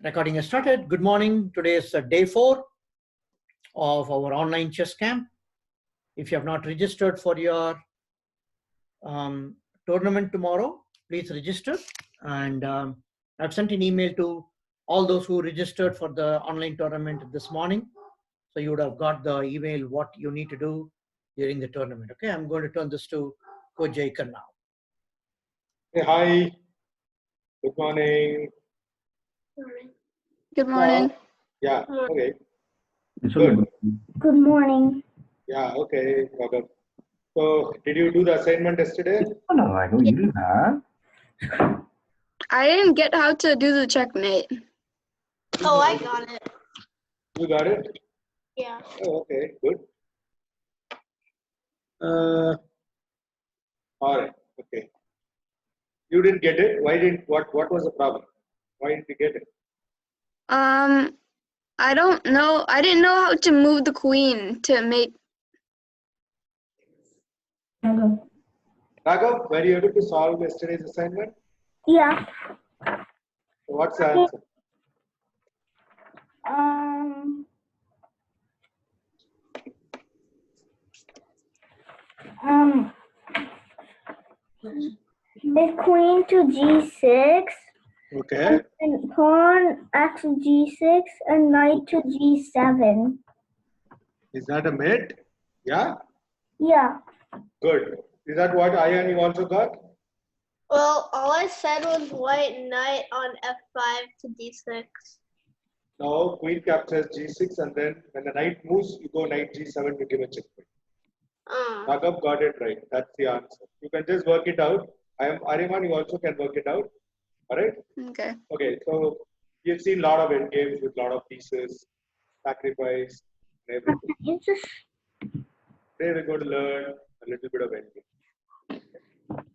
Recording has started. Good morning. Today is day 4 of our online chess camp. If you have not registered for your tournament tomorrow, please register. And I've sent an email to all those who registered for the online tournament this morning. So you would have got the email what you need to do during the tournament. Okay, I'm going to turn this to Coach Jaikar now. Hey, hi. Good morning. Good morning. Yeah, okay. Good. Good morning. Yeah, okay. Welcome. So, did you do the assignment yesterday? No, I know you didn't have. I didn't get how to do the checkmate. Oh, I got it. You got it? Yeah. Oh, okay, good. All right, okay. You didn't get it? Why didn't, what was the problem? Why didn't you get it? I don't know. I didn't know how to move the queen to make. Raghav, were you able to solve yesterday's assignment? Yeah. What's the answer? The queen to g6, Okay. and pawn at g6, and knight to g7. Is that a mate? Yeah? Yeah. Good. Is that what Ayan you also got? Well, all I said was white knight on f5 to d6. Now, queen captures g6, and then when the knight moves, you go knight g7 to give a checkmate. Raghav got it right. That's the answer. You can just work it out. Ariman, you also can work it out. All right? Okay. Okay, so you've seen a lot of end games with a lot of pieces, sacrifice, and everything. It's just Today we're going to learn a little bit of end game.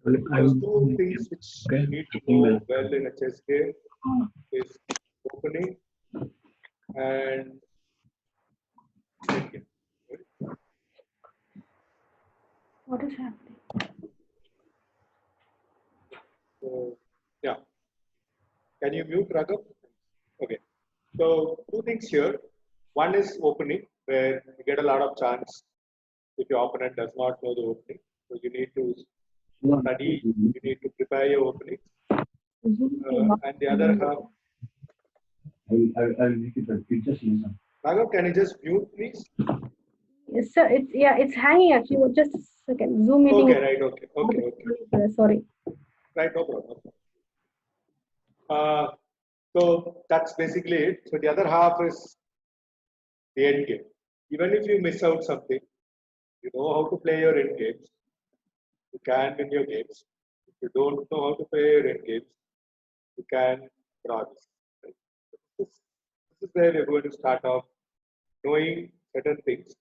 Well, There's two things which you need to know well in a chess game is opening and end game. what is happening? So, yeah. Can you mute Raghav? Okay. So, two things here. One is opening, where you get a lot of chance if your opponent does not know the opening. So, you need to study, you need to prepare your opening. And the other half, I'll make it a just listen. Raghav, can you just mute, please? Yes, sir. It's hanging actually. Just a second. Zoom meeting. Okay, right, okay. Sorry. Right, no problem. So that's basically it. So the other half is the end game. Even if you miss out something, you know how to play your end games. You can win your games. If you don't know how to play your end games, you can draw this. Right? This is where we're going to start off knowing certain things.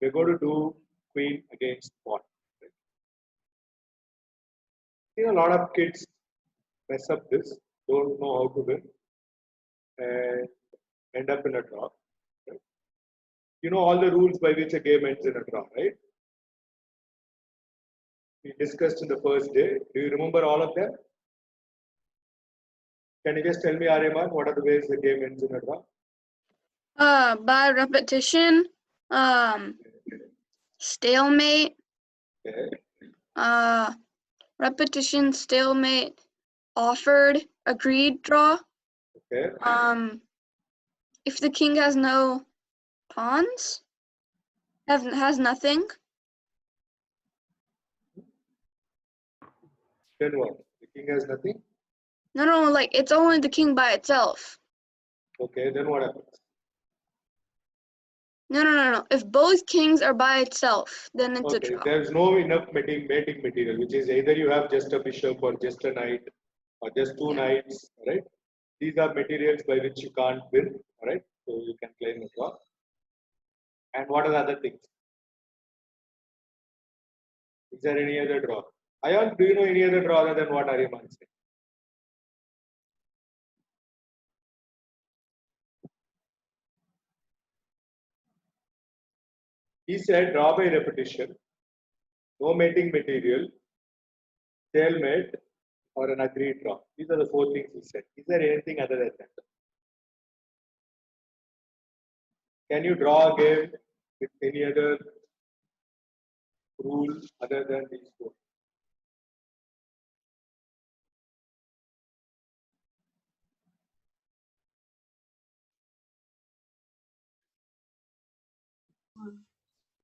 We're going to do queen against pawn. Right? See, a lot of kids mess up this, don't know how to win, and end up in a draw. Right? You know all the rules by which a game ends in a draw, right? We discussed in the first day. Do you remember all of them? Can you just tell me, Aryaman, what are the ways the game ends in a draw? By repetition, stalemate, Okay. repetition, stalemate, offered, agreed draw. Okay. If the king has no pawns, has nothing. Then what? The king has nothing? No, like it's only the king by itself. Okay, then what happens? No. If both kings are by itself, then it's a Okay, draw. there's no enough mating material, which is either you have just a bishop or just a knight or just two knights, right? These are materials by which you can't win, right? So you can claim a draw. And what are the other things? Is there any other draw? Ayan, do you know any other draw other than what Aryaman said? He said draw by repetition, no mating material, stalemate, or an agreed draw. These are the 4 things he said. Is there anything other than that? Can you draw a game with any other rule other than these four?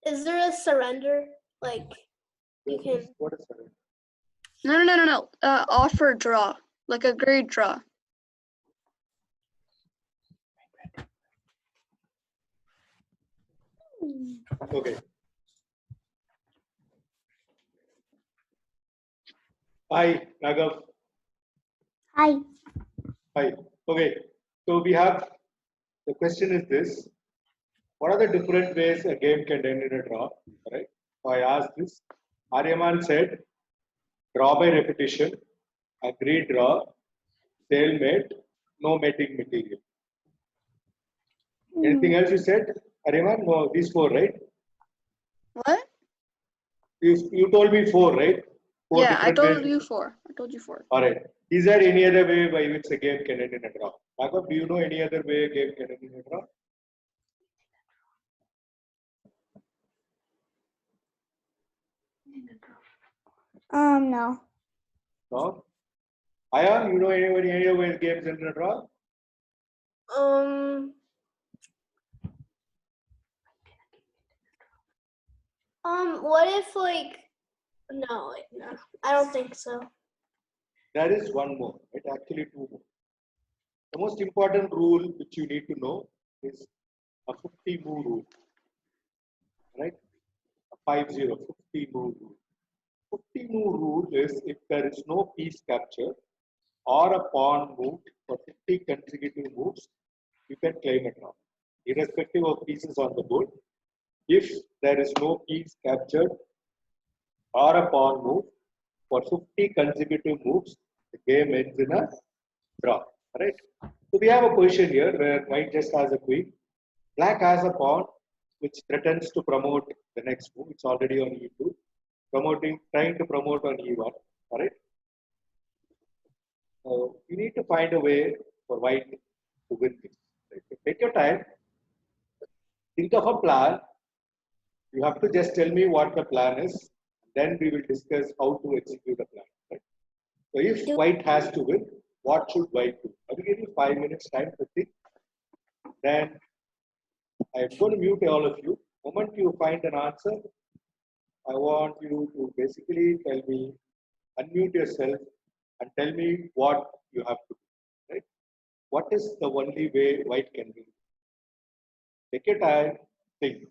Is there a surrender? Like you can. What is that? No. Offer draw, like a grade draw. Okay. Hi, Raghav. Hi. Hi. Okay. So we have the question is this: what are the different ways a game can end in a draw? Right. So I asked this. Aryaman said, draw by repetition, agreed draw, stalemate, no mating material. Anything else you said, Aryaman? No, these four, right? What? You told me four, right? Four Yeah, I different told ways. you four. I told you four. All right. Is there any other way by which a game can end in a draw? Raghav, do you know any other way a game can end in a draw? No. No? Ayan, you know any other way games end in a draw? Um. What if like? No, no. I don't think so. There is one more, right? Actually, two more. The most important rule which you need to know is a 50 move rule, right? A 50 move rule. 50 move rule is if there is no piece capture or a pawn moved for 50 consecutive moves, you can claim a draw, irrespective of pieces on the board. If there is no piece captured or a pawn move for 50 consecutive moves, the game ends in a draw. Right? So we have a position here where white just has a queen, black has a pawn which threatens to promote the next move. It's already on e2, trying to promote on e1. All right. So you need to find a way for white to win this. Right? So take your time, think of a plan. You have to just tell me what the plan is. Then we will discuss how to execute the plan. Right? So if white has to win, what should white do? I will give you 5 minutes time to think. Then I'm going to mute all of you. The moment you find an answer, I want you to basically tell me, unmute yourself and tell me what you have to do. Right? What is the only way white can win? Take your time, think.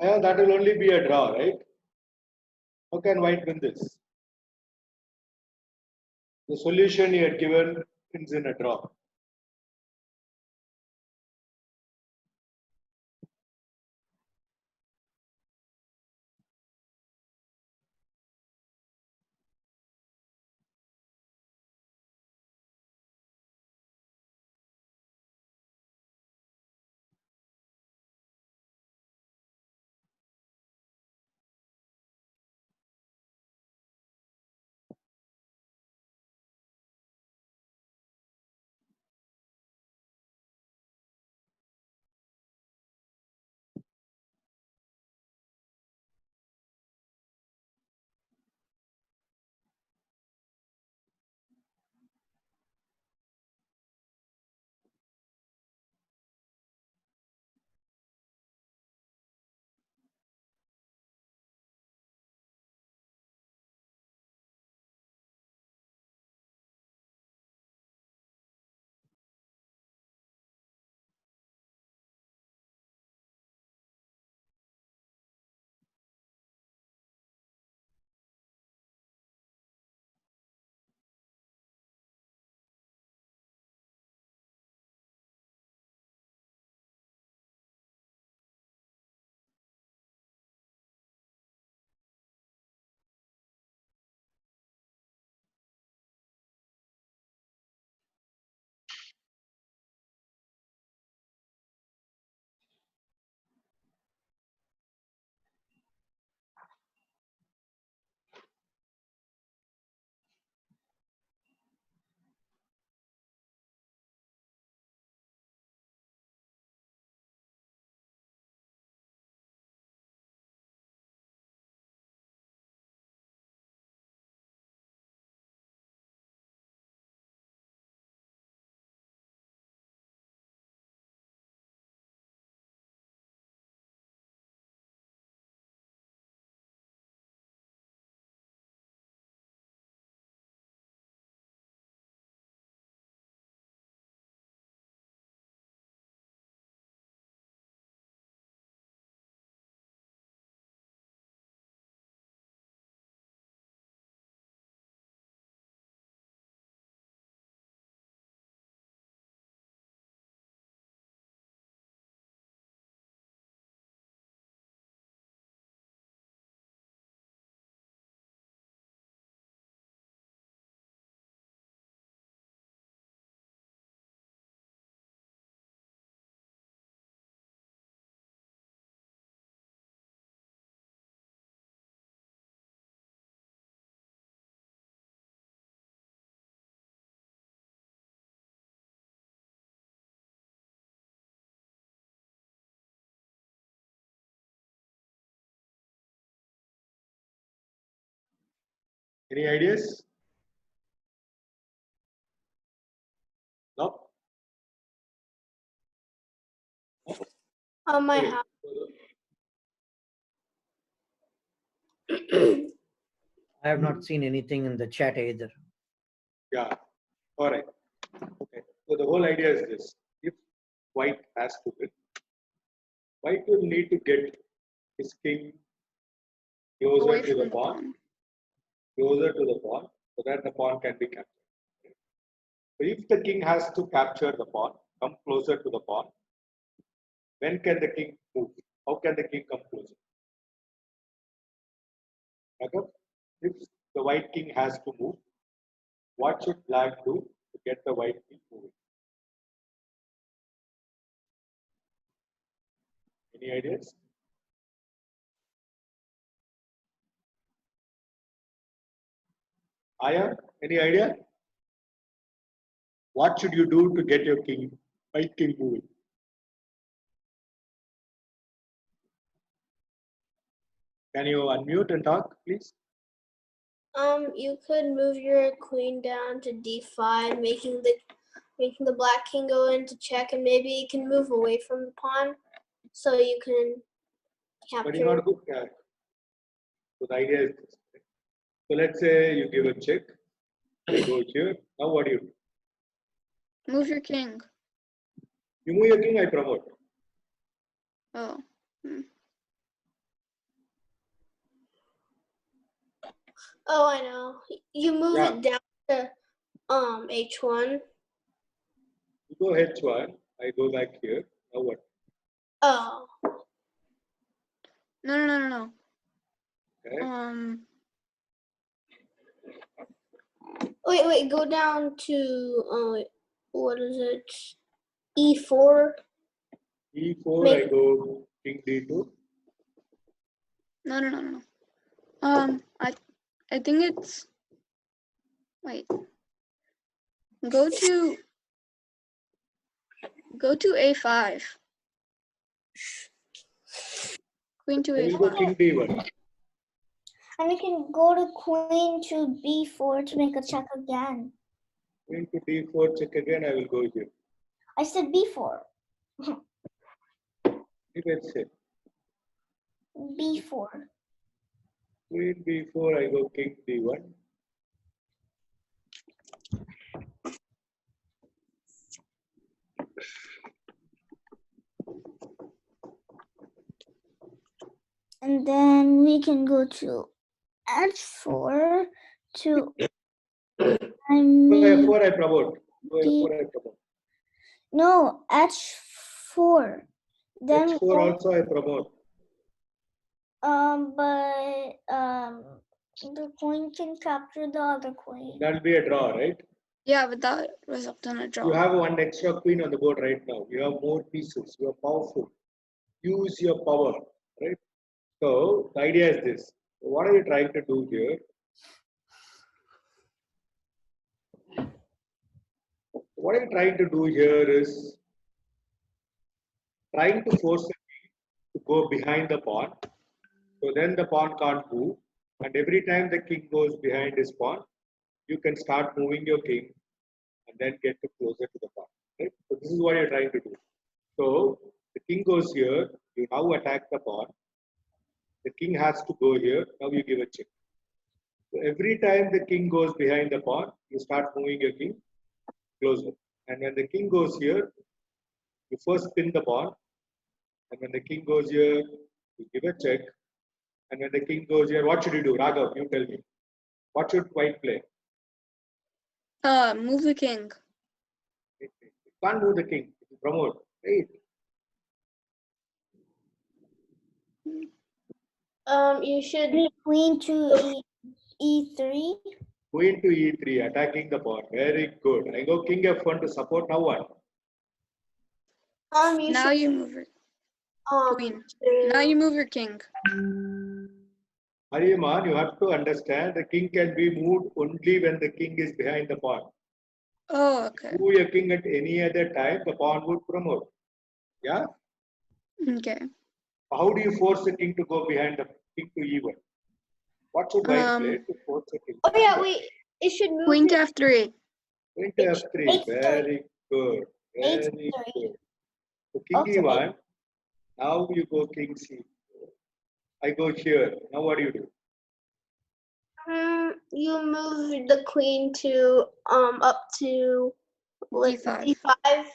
That will only be a draw, right? How can white win this? The solution he had given is in a draw. Any ideas? No? On my Okay. house. I have not seen anything in the chat either. Yeah. All right. Okay. So the whole idea is this: if white has to win, white will need to get his king closer Away to from the the pawn, pawn. closer to the pawn, so that the pawn can be captured. So if the king has to capture the pawn, come closer to the pawn, when can the king move? How can the king come closer? Okay? If the white king has to move, what should black do to get the white king moving? Any ideas? Aya, any idea? What should you do to get your king, white king moving? Can you unmute and talk, please? You could move your queen down to d5, making the black king go into check, and maybe you can move away from the pawn, so you can But you capture. not good. So the idea is this. So let's say you give a check, you go here. Now what do? Move your king. You move your king, I promote. Oh. Oh, I know. You move Yeah. it down to H1. You go H1. I go back here. Now what? Oh. No. Okay. Wait, go down to what is it? E4. E4. Make- I go king D2. No. I think it's, wait. Go to A5. Queen to I will go A5. king D1. And you can go to queen to b4 to make a check again. Queen to D4. Check again. I will go here. I said b4. You can say b4. Queen B4. I go king D1. And then we can go to h4 to I Go mean F4. I promote. Go F4. I promote. no h4. Then H4 also I promote. but the queen can capture the other queen. That will be a draw, right? Yeah, but that result in a You draw. have one extra queen on the board right now. You have more pieces. You are powerful. Use your power, right? So the idea is this. What are you trying to do here? What are you trying to do here is trying to force the king to go behind the pawn. So then the pawn can't move. And every time the king goes behind his pawn, you can start moving your king and then get closer to the pawn. Right? So this is what you're trying to do. So the king goes here, you now attack the pawn. The king has to go here, now you give a check. So every time the king goes behind the pawn, you start moving your king closer. And when the king goes here, you first pin the pawn. And when the king goes here, you give a check. And when the king goes here, what should you do? Raghav, you tell me. What should white play? Move the king. You can't move the king. You promote. Right? You should. Queen to e3. Queen to e3, attacking the pawn. Very good. I go king f1 to support. Now what? You Now should. you move your queen. to- Now you move your king. Hariman, you have to understand the king can be moved only when the king is behind the pawn. Oh, okay. Move your king at any other time, the pawn would promote. Yeah? Okay. How do you force the king to go behind the king to e1? What should white play to force the king? Oh yeah, wait. It should move. Queen to it- F3. Queen to f3. H3. Very good. Very H3. good. So king Okay. e1. Now you go king c4. I go here. Now what do you do? You move the queen to up to like D5. D5.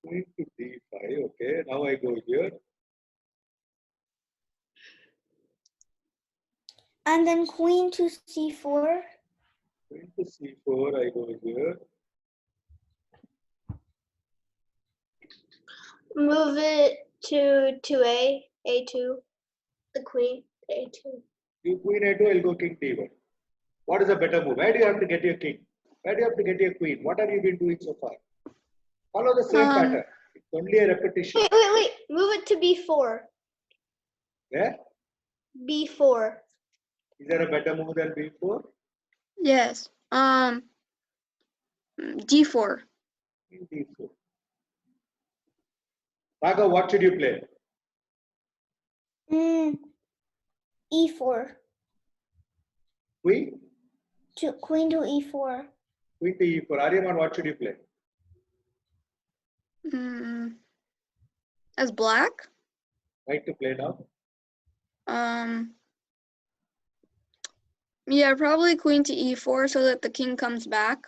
Queen to d5. Okay. Now I go here. And then queen to c4. Queen to c4. I go here. Move it to A2. The queen A2. You queen a2. I'll go king d1. What is a better move? Where do you have to get your king? Where do you have to get your queen? What have you been doing so far? Follow the same pattern. It's only a repetition. Wait. Move it to B4. Where? B4. Is there a better move than b4? Yes. D4. King d4. Raghav, what should you play? E4. Queen? Queen to e4. Queen to e4. Aryaman, what should you play? As black. Right to play now. Yeah, probably queen to E4 so that the king comes back.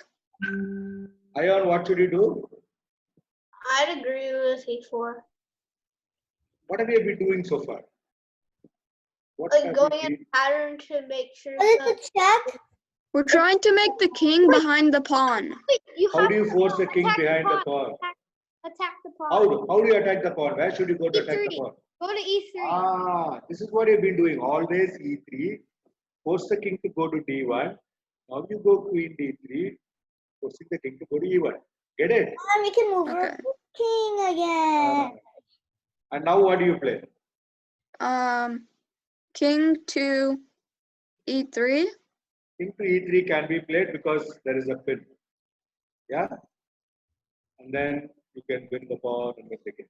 Ayan, what should you do? I'd agree with E4. What have you been doing so far? What Like have going you in been- pattern to make sure What is that the check? We're trying to make the king behind the pawn. you How have do you to force the king attack behind the pawn. pawn? Attack the pawn. How do you attack the pawn? Where should you go to attack the E3. pawn? Go to E3. Ah, this is what you've been doing. Always E3. Force the king to go to D1. Now you go queen D3, forcing the king to go to E1. Get it? And we can move our Okay. king again. And now what do you play? King to E3. King to E3 can be played because there is a pin. Yeah? And then you can win the pawn and win the king.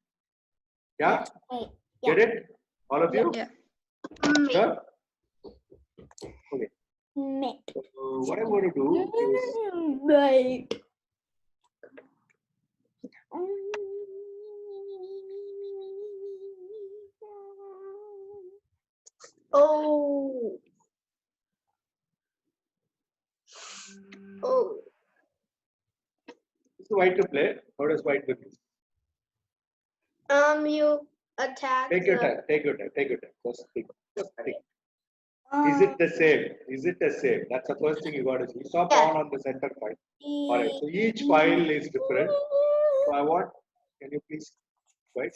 Yeah? Wait. Get it? All of you? Yeah. Sure? Okay. Mate. So what I'm going to do is Right. Oh. Oh. this is white to play. How does white win this? You attack. Take your the- time. Take your time. Take your time. Just think. Just think. Um, Is it the same? Is it the same? That's the first thing you got to see. You saw Yeah. pawn on the center file. All right. So each file is different. So I want. Can you please wait?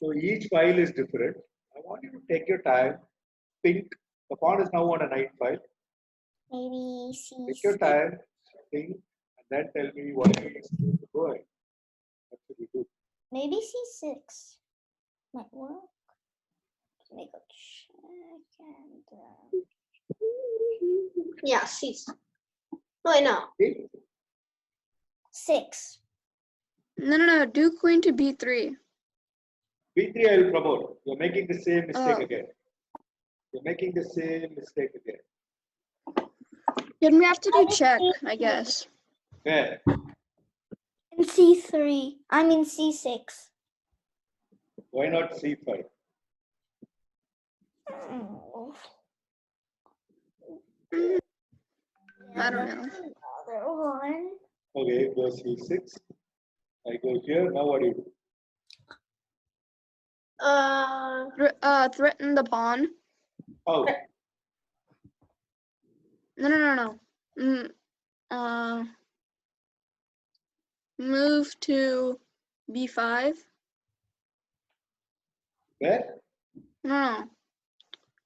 So each file is different. I want you to take your time. Think. The pawn is now on a knight file. Maybe Take your C6. time. Think, and then tell me what it is. Go ahead. What should we do? Maybe C6 might work. Make a check and Yeah, she's. Wait, no. Okay. 6. No. Do queen to B3. B3 I will promote. You're making the same mistake Oh. again. You're making the same mistake again. Then we have to do check, I guess. Where? And C3. I mean C6. Why not C5? Oh. I don't know. Another one. Okay, go C6. I go here. Now what do you do? Threaten the pawn. How? No. Move to B5. Where? No.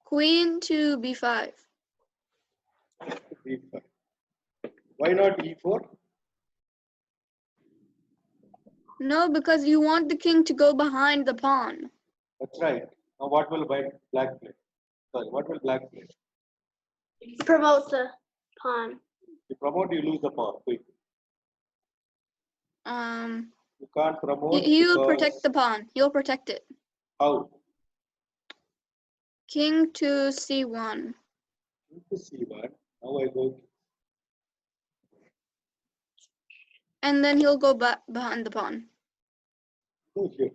Queen to B5. B5. Why not E4? No, because you want the king to go behind the pawn. That's right. Now what will black play? Sorry, what will black play? Promote the pawn. You promote, you lose the pawn. Quick. You can't promote. He'll because- protect the pawn. He'll protect it. How? King to C1. To C1. Now I go. And then he'll go back behind the pawn. Go here.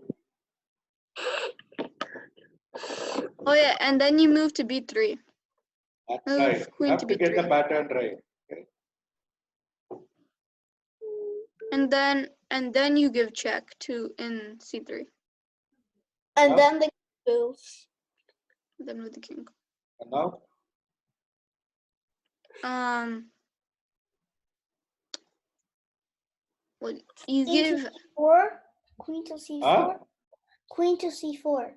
Oh yeah, and then you move to B3. That's Move right. You queen have to to get the B3. pattern right. Okay. And then you give check to in C3. And Huh? then the moves. Then with the king. And now? Well, you Queen to give C4. Queen to C4. Huh? Queen to C4.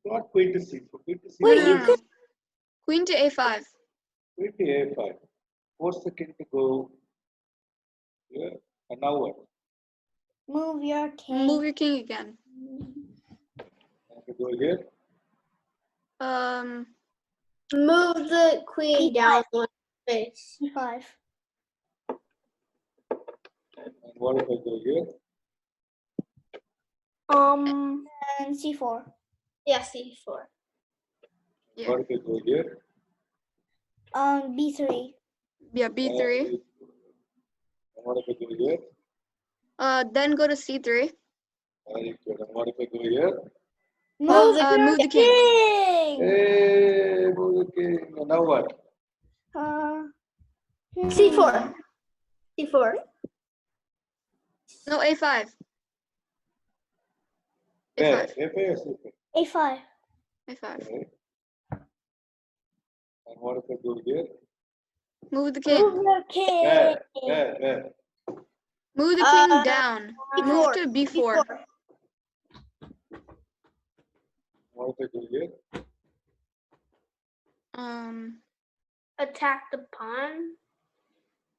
Not queen to C4. Queen to C4. Wait, no, you no. could- Queen to A5. Queen to A5. Force the king to go here. And now what? Move your king. Move your king again. I have to go here. Move the queen E5. down one space. C5. And what if I go here? And C4. Yeah, C4. Yeah. What if I go here? B3. Yeah, B3. And what if I go here? Then go to C3. Very good. And what if I go here? Move Move the king. king. Hey, move the king. And now what? C4. C4. No, A5. Where? A5. A5 or C5? A5. A5. Okay. And what if I do here? Move the king. Move your king. Where? Move the king down. Move B4. to b4. What if I do here? Attack the pawn.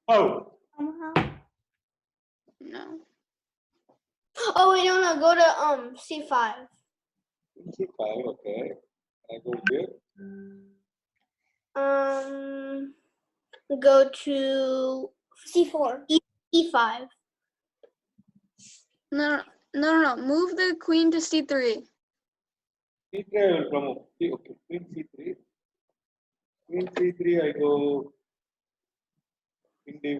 Oh, Somehow. No. Oh wait, no, go to C5. C5, okay. I go here. Go to C4. E5. No. Move the queen to c3. C3 I will promote. Okay, Queen C3. Queen C3 I go King D.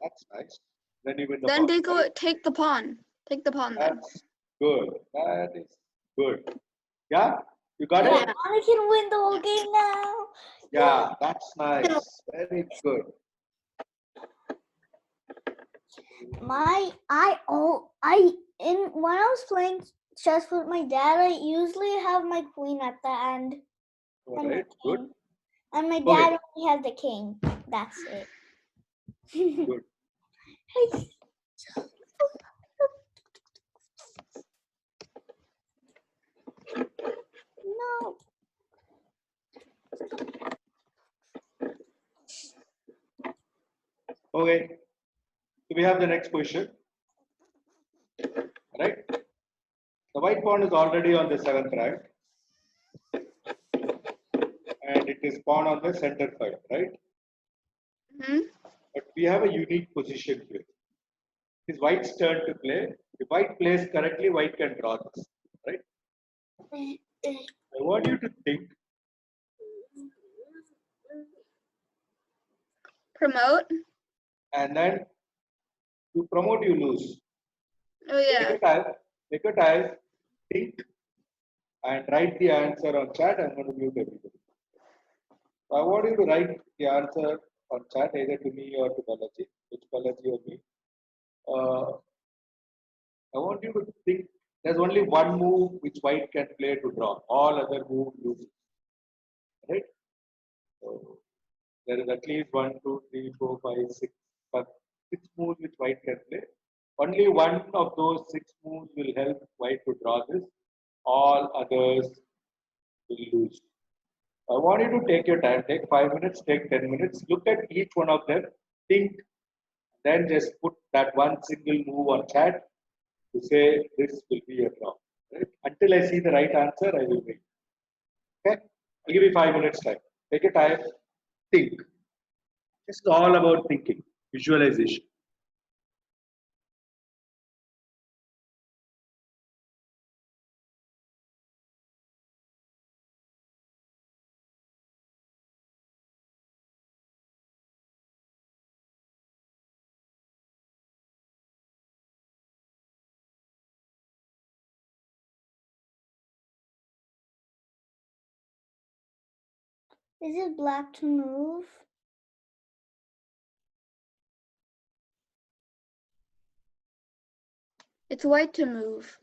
That's nice. Then you win the Then pawn. Right? take the pawn. Take the pawn then. That's good. That is good. Yeah, you got Yeah. it? I can win the whole game now. Yeah, that's nice. Very good. When I was playing chess with my dad, I usually have my queen at the end. All And, right, the good. king. And my Okay. dad only has the king. That's it. Good. No. Okay. So we have the next question. Right? The white pawn is already on the 7th rank. And it is pawn on the center side, right? But we have a unique position here. It is white's turn to play. If white plays correctly, white can draw this, right? I want you to think. Promote. And then you promote, you lose. Oh yeah. Take your time, think, and write the answer on chat. I'm going to mute everybody. So I want you to write the answer on chat, either to me or to Balaji, which Balaji or me. I want you to think there's only one move which white can play to draw. All other moves lose. Right? So there is at least 1, 2, 3, 4, 5, 6, 6 moves which white can play. Only one of those 6 moves will help white to draw this. All others will lose. I want you to take your time, take 5 minutes, take 10 minutes, look at each one of them, think, then just put that one single move on chat to say this will be a draw. Right? Until I see the right answer, I will wait. Okay? I'll give you 5 minutes time. Take your time, think. Just all about thinking, visualization. Is it black to move? It's white to move.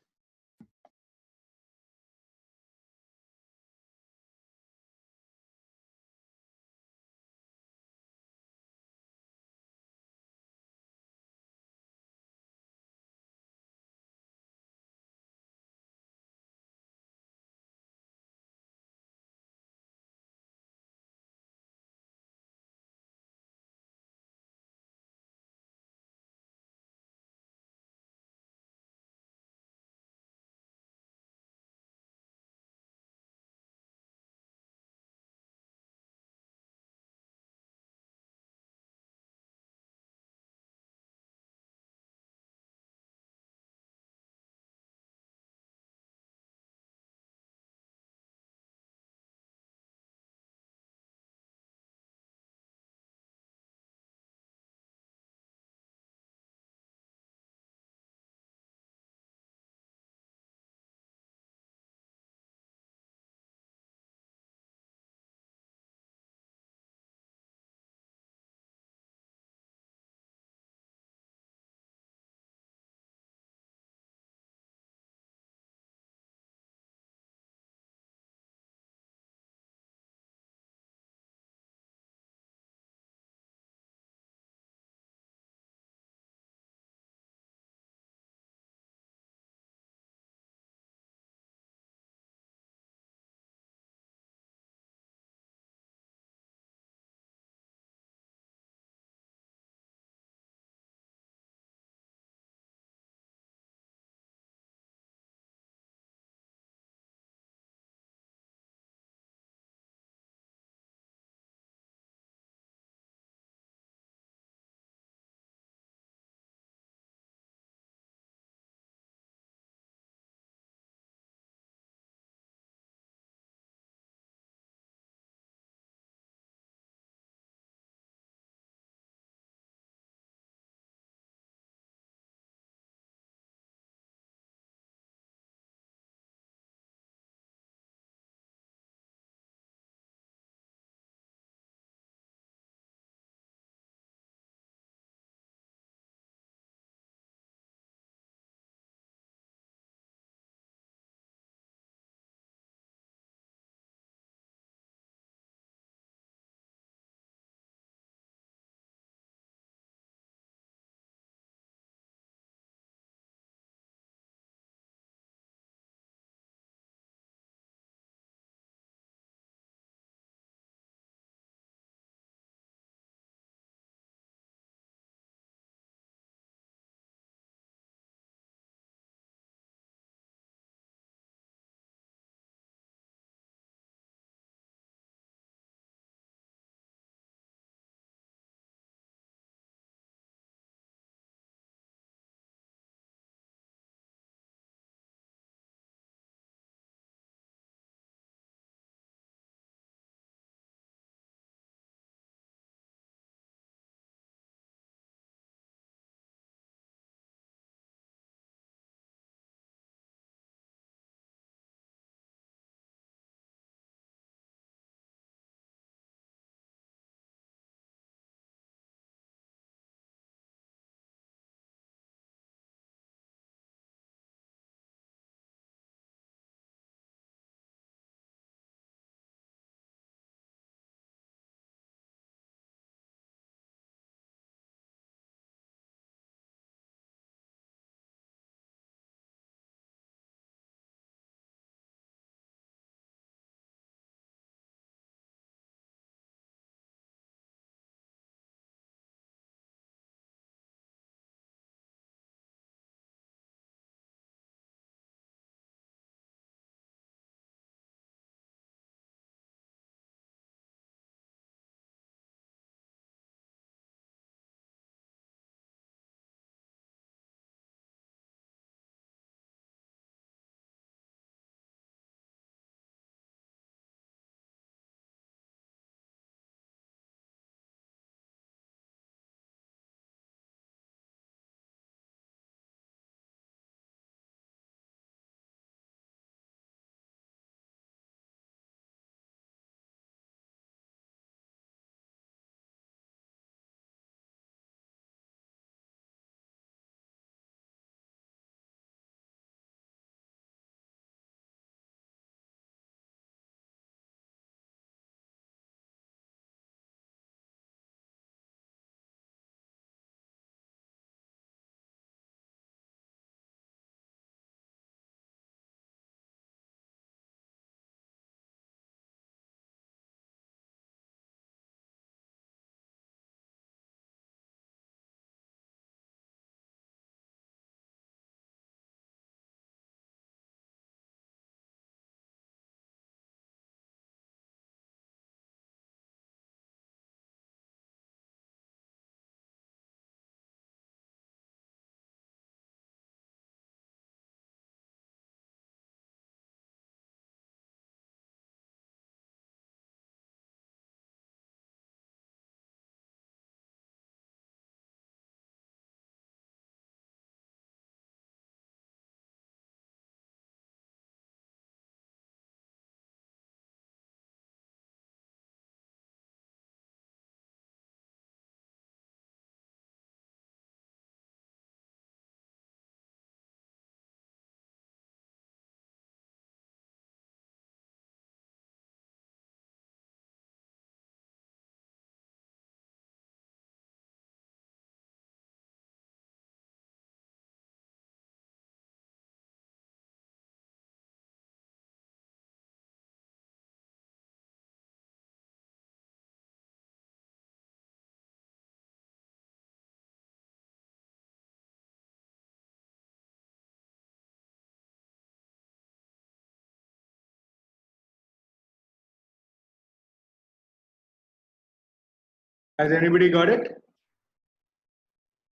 Has anybody got it?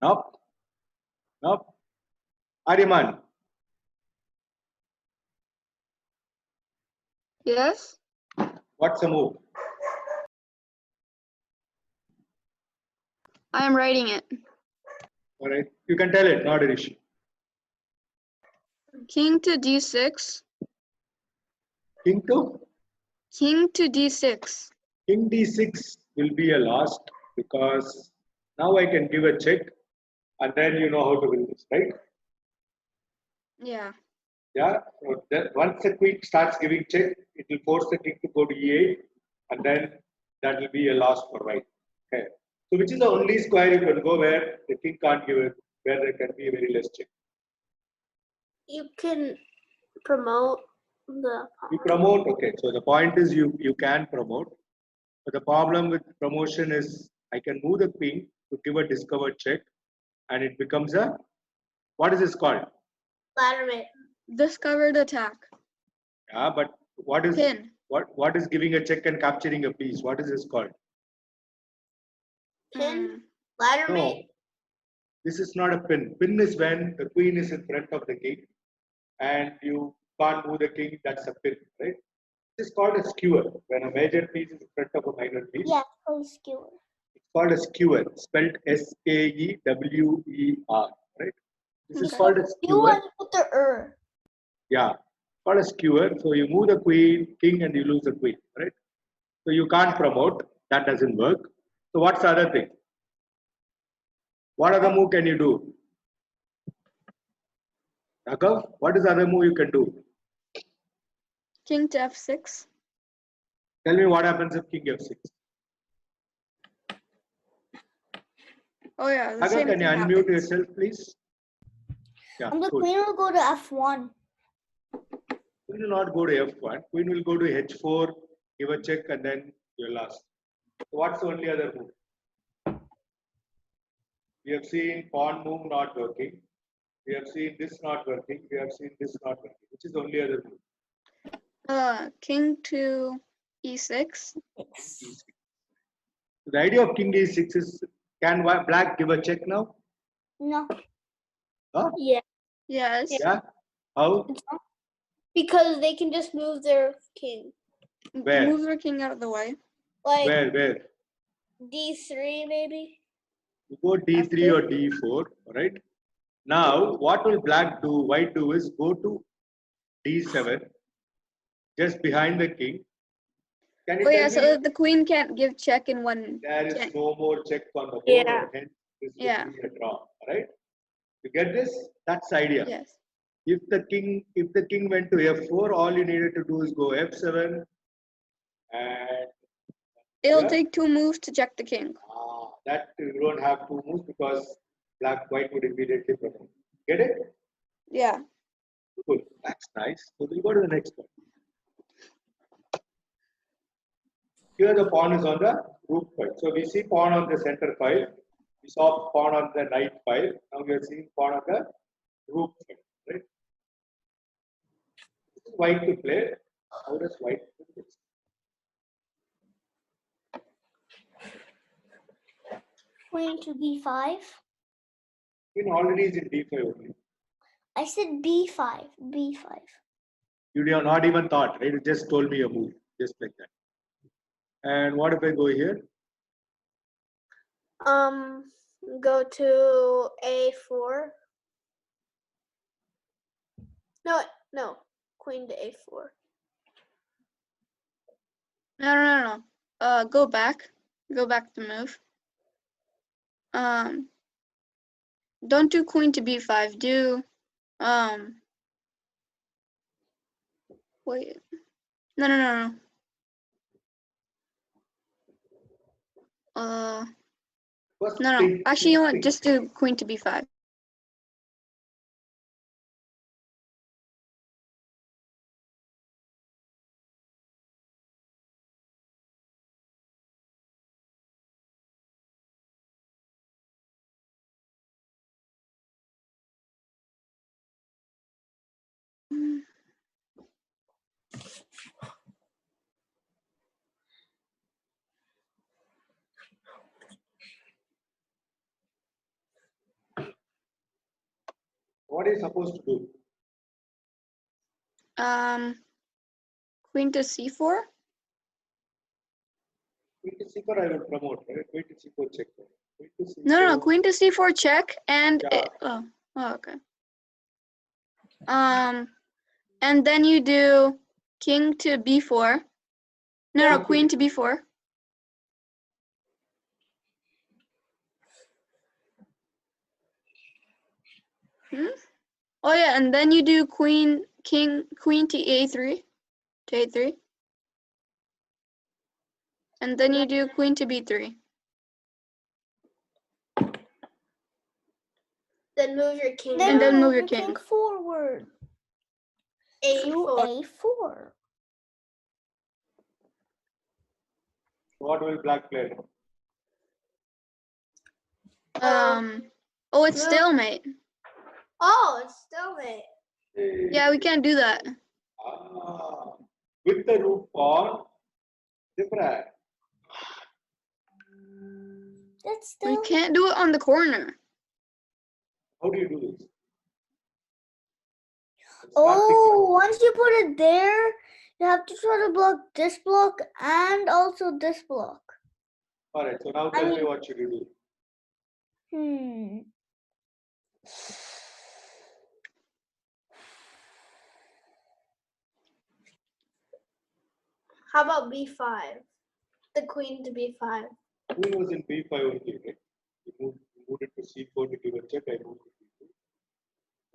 Nope. Nope. Ariman, Yes. what's the move? I am writing it. All right. You can tell it, not an issue. King to d6. King to? King to d6. King d6 will be a lost because now I can give a check and then you know how to win this, right? Yeah. Yeah. So once the queen starts giving check, it will force the king to go to e8 and then that will be a loss for white. Okay. So which is the only square you can go where the king can't give it, where there can be a very less check? You can promote the You pawn. promote, okay. So the point is you can promote. But the problem with promotion is I can move the queen to give a discovered check and it becomes a, what is this called? Ladder mate. Discovered attack. Yeah, but what is Pin. what is giving a check and capturing a piece? What is this called? Pin. Ladder No, mate. this is not a pin. Pin is when the queen is in front of the king and you can't move the king, that's a pin, right? This is called a skewer. When a major piece is in front of a minor piece, Yeah, called skewer. it's called a skewer, spelled S-A-E-W-E-R, right? This is Okay. called a You skewer. want to put the Yeah, called a skewer. So you move the king and you lose the queen, right? So you can't promote. That doesn't work. So what's the other thing? What other move can you do? Raghav, what is the other move you can do? King to f6. Tell me what happens if king f6. Oh yeah, the Raghav, same can you thing unmute happens. yourself, please? Yeah, And the good. queen will go to f1. Queen will not go to f1. Queen will go to h4, give a check, and then you're lost. So what's the only other move? We have seen pawn move not working. We have seen this not working. We have seen this not working. Which is the only other move? King to e6. E6. The idea of king e6 is, can black give a check now? No. Huh? Yeah. Yes. Yeah. How? Because they can just move their king. Where? Move their king out of the way. Like Where? D3 maybe. You go d3 or d4, right? Now, what will black do? White do is go to d7, just behind the king. Can you Oh tell yeah, me? so that the queen can't give check in one. There is Can't. no more check on the board, Yeah. and hence this Yeah. will be a draw, right? You get this? That's the idea. Yes. If the king went to f4, all you needed to do is go f7, and It'll yeah, take 2 moves to check the king. that you don't have two moves because white would immediately promote. Get it? Yeah. Cool. That's nice. So we'll go to the next one. Here the pawn is on the rook file. So we see pawn on the center file. We saw pawn on the knight file. Now we are seeing pawn on the rook file. Right? This is white to play. How does white do this? Queen to b5. Queen already is in d5 only. I said b5. b5. You have not even thought, right? You just told me a move, just like that. And what if I go here? Go to A4. No. Queen to A4. No. Go back. Go back to move. Don't do queen to b5. Do wait. No. First No. think, Actually, you know what? think. Just do queen to b5. are you supposed to do? Queen to c4. Queen to c4 I will promote, right? Queen to c4 check. Queen to c4. No, queen to c4 check, and Yeah. okay. And then you do king to b4. No, queen to b4. Oh yeah, and then you do queen to a3, to a3. And then you do queen to b3. Then move your king Then, And then down. move your king king. forward to A4. A4. What will black play? Oh, it's move- stalemate. Oh, it's stalemate. Yeah, we can't do that. With the rook pawn, different. That's We still. can't do it on the corner. How do you do this? Oh, once you put it there, you have to try to block this block and also this block. All right. So now tell me what should you do? How about b5? The queen to b5. Queen was in b5 only, right? You moved it to c4 to give a check. I moved it to b2.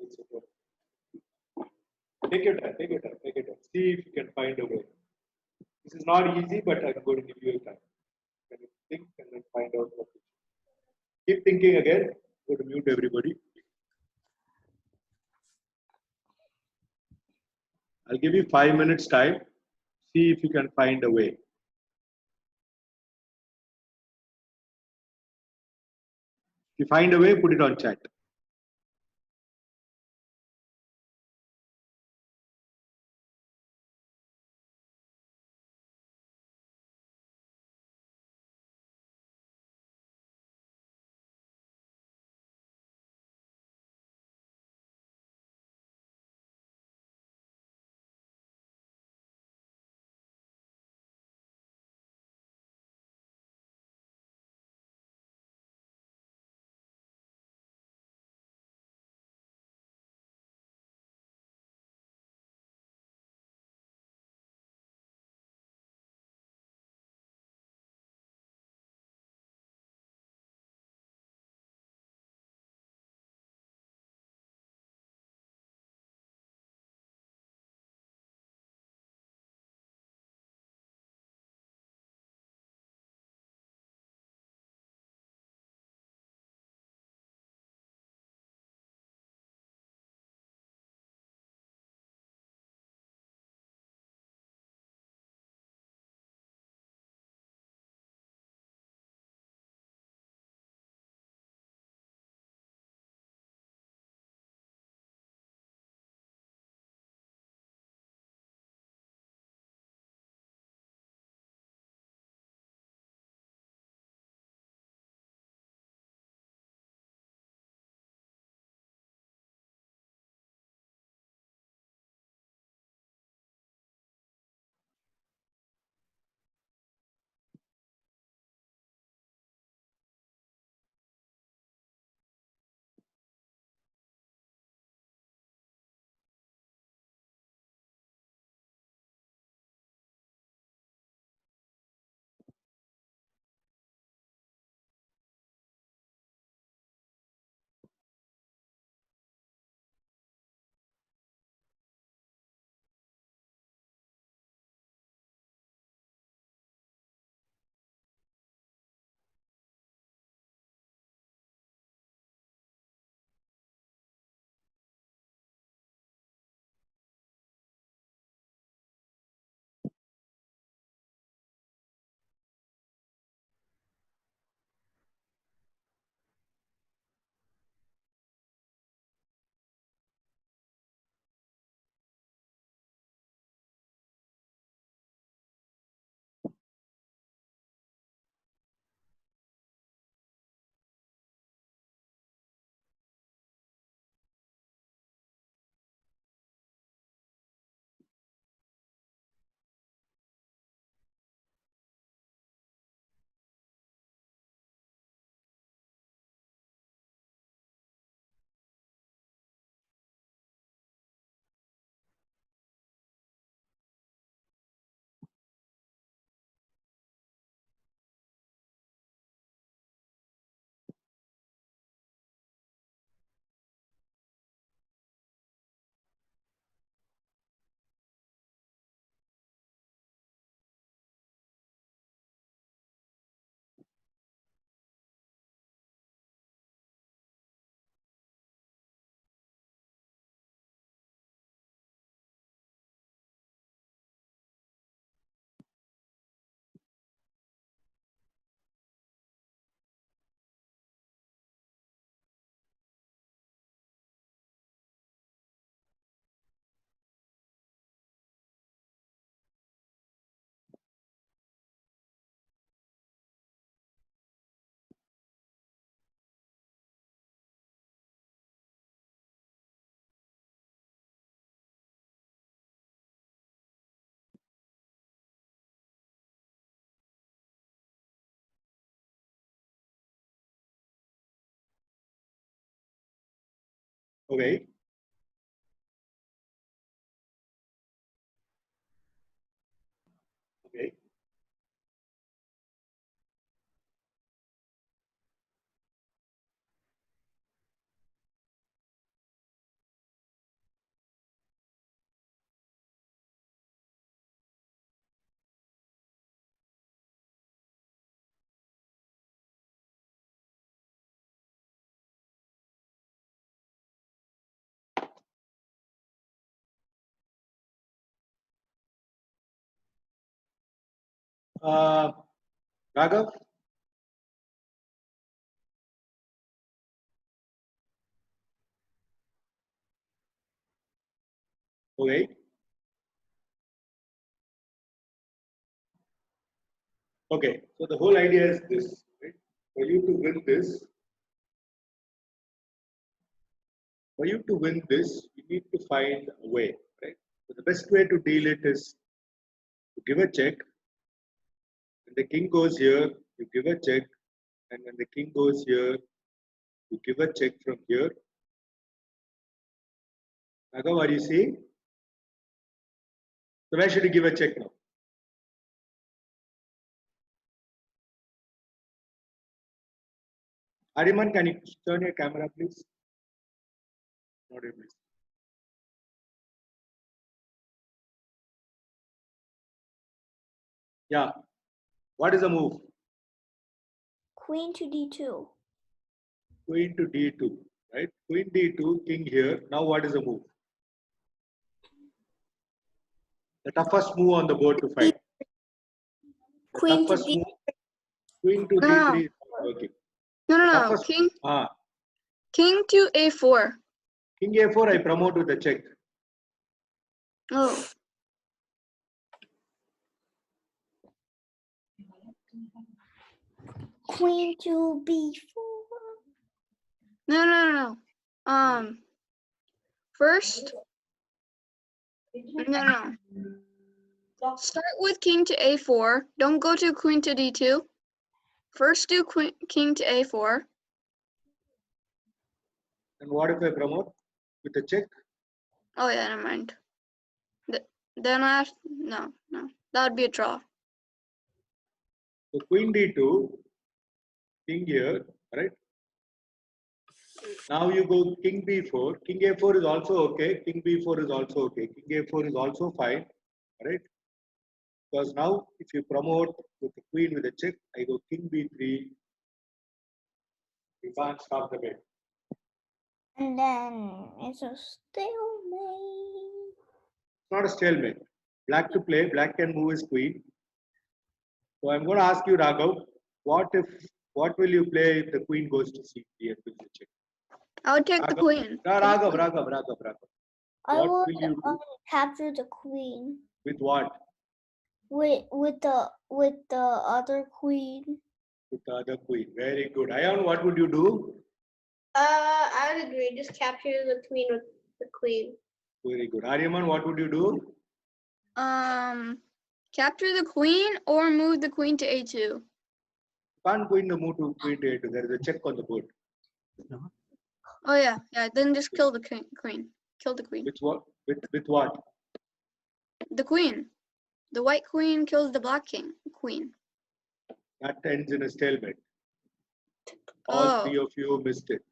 It's okay. Take your time. Take your time. Take your time. See if you can find a way. This is not easy, but I'm going to give you a time. Can you think and then find out what to do? Keep thinking again. Go to mute everybody. I'll give you 5 minutes time. See if you can find a way. If you find a way, put it on chat. Okay. Okay. Raghav. Okay. Okay. So the whole idea is this, right? For you to win this, you need to find a way, right? So the best way to deal it is to give a check. When the king goes here, you give a check, and when the king goes here, you give a check from here. Raghav, are you seeing? So where should you give a check now? Ariman, can you turn your camera, please? Not able to see. Yeah. What is the move? Queen to d2. Queen to d2, right? Queen d2, king here. Now what is the move? The toughest move on the board to fight. The Queen to toughest D. move. Queen to No, d3 is not working. No, no, The no. toughest, King to a4. king a4, I promote with a check. Oh, Queen to b4. no, no, no. First, no, no. Start with king to a4. Don't go to queen to d2. First do king to a4. And what if I promote with a check? Oh yeah, never mind. Then I have, no. That would be a draw. So queen d2, king here, right? Now you go king b4. King a4 is also okay. King b4 is also okay. King a4 is also fine, right? Because now if you promote with the queen with a check, I go king b3. You can't stop the game. And then it's a stalemate. It's not a stalemate. Black to play. Black can move his queen. So I'm going to ask you, Raghav, what will you play if the queen goes to c3 and wins the check? I would take the Raghav, queen. Raghav. I What would will you do? capture the queen With what? with the other queen. With the other queen. Very good. Ayan, what would you do? I would agree. Just capture the queen with the queen. Very good. Aryaman, what would you do? Capture the queen or move the queen to a2. You can't go in the move to queen to a2. There is a check on the board. Oh yeah. Then just kill the queen. Kill the queen. With what? With what? The queen. The white queen kills the black queen. That ends in a stalemate. All three of you missed it.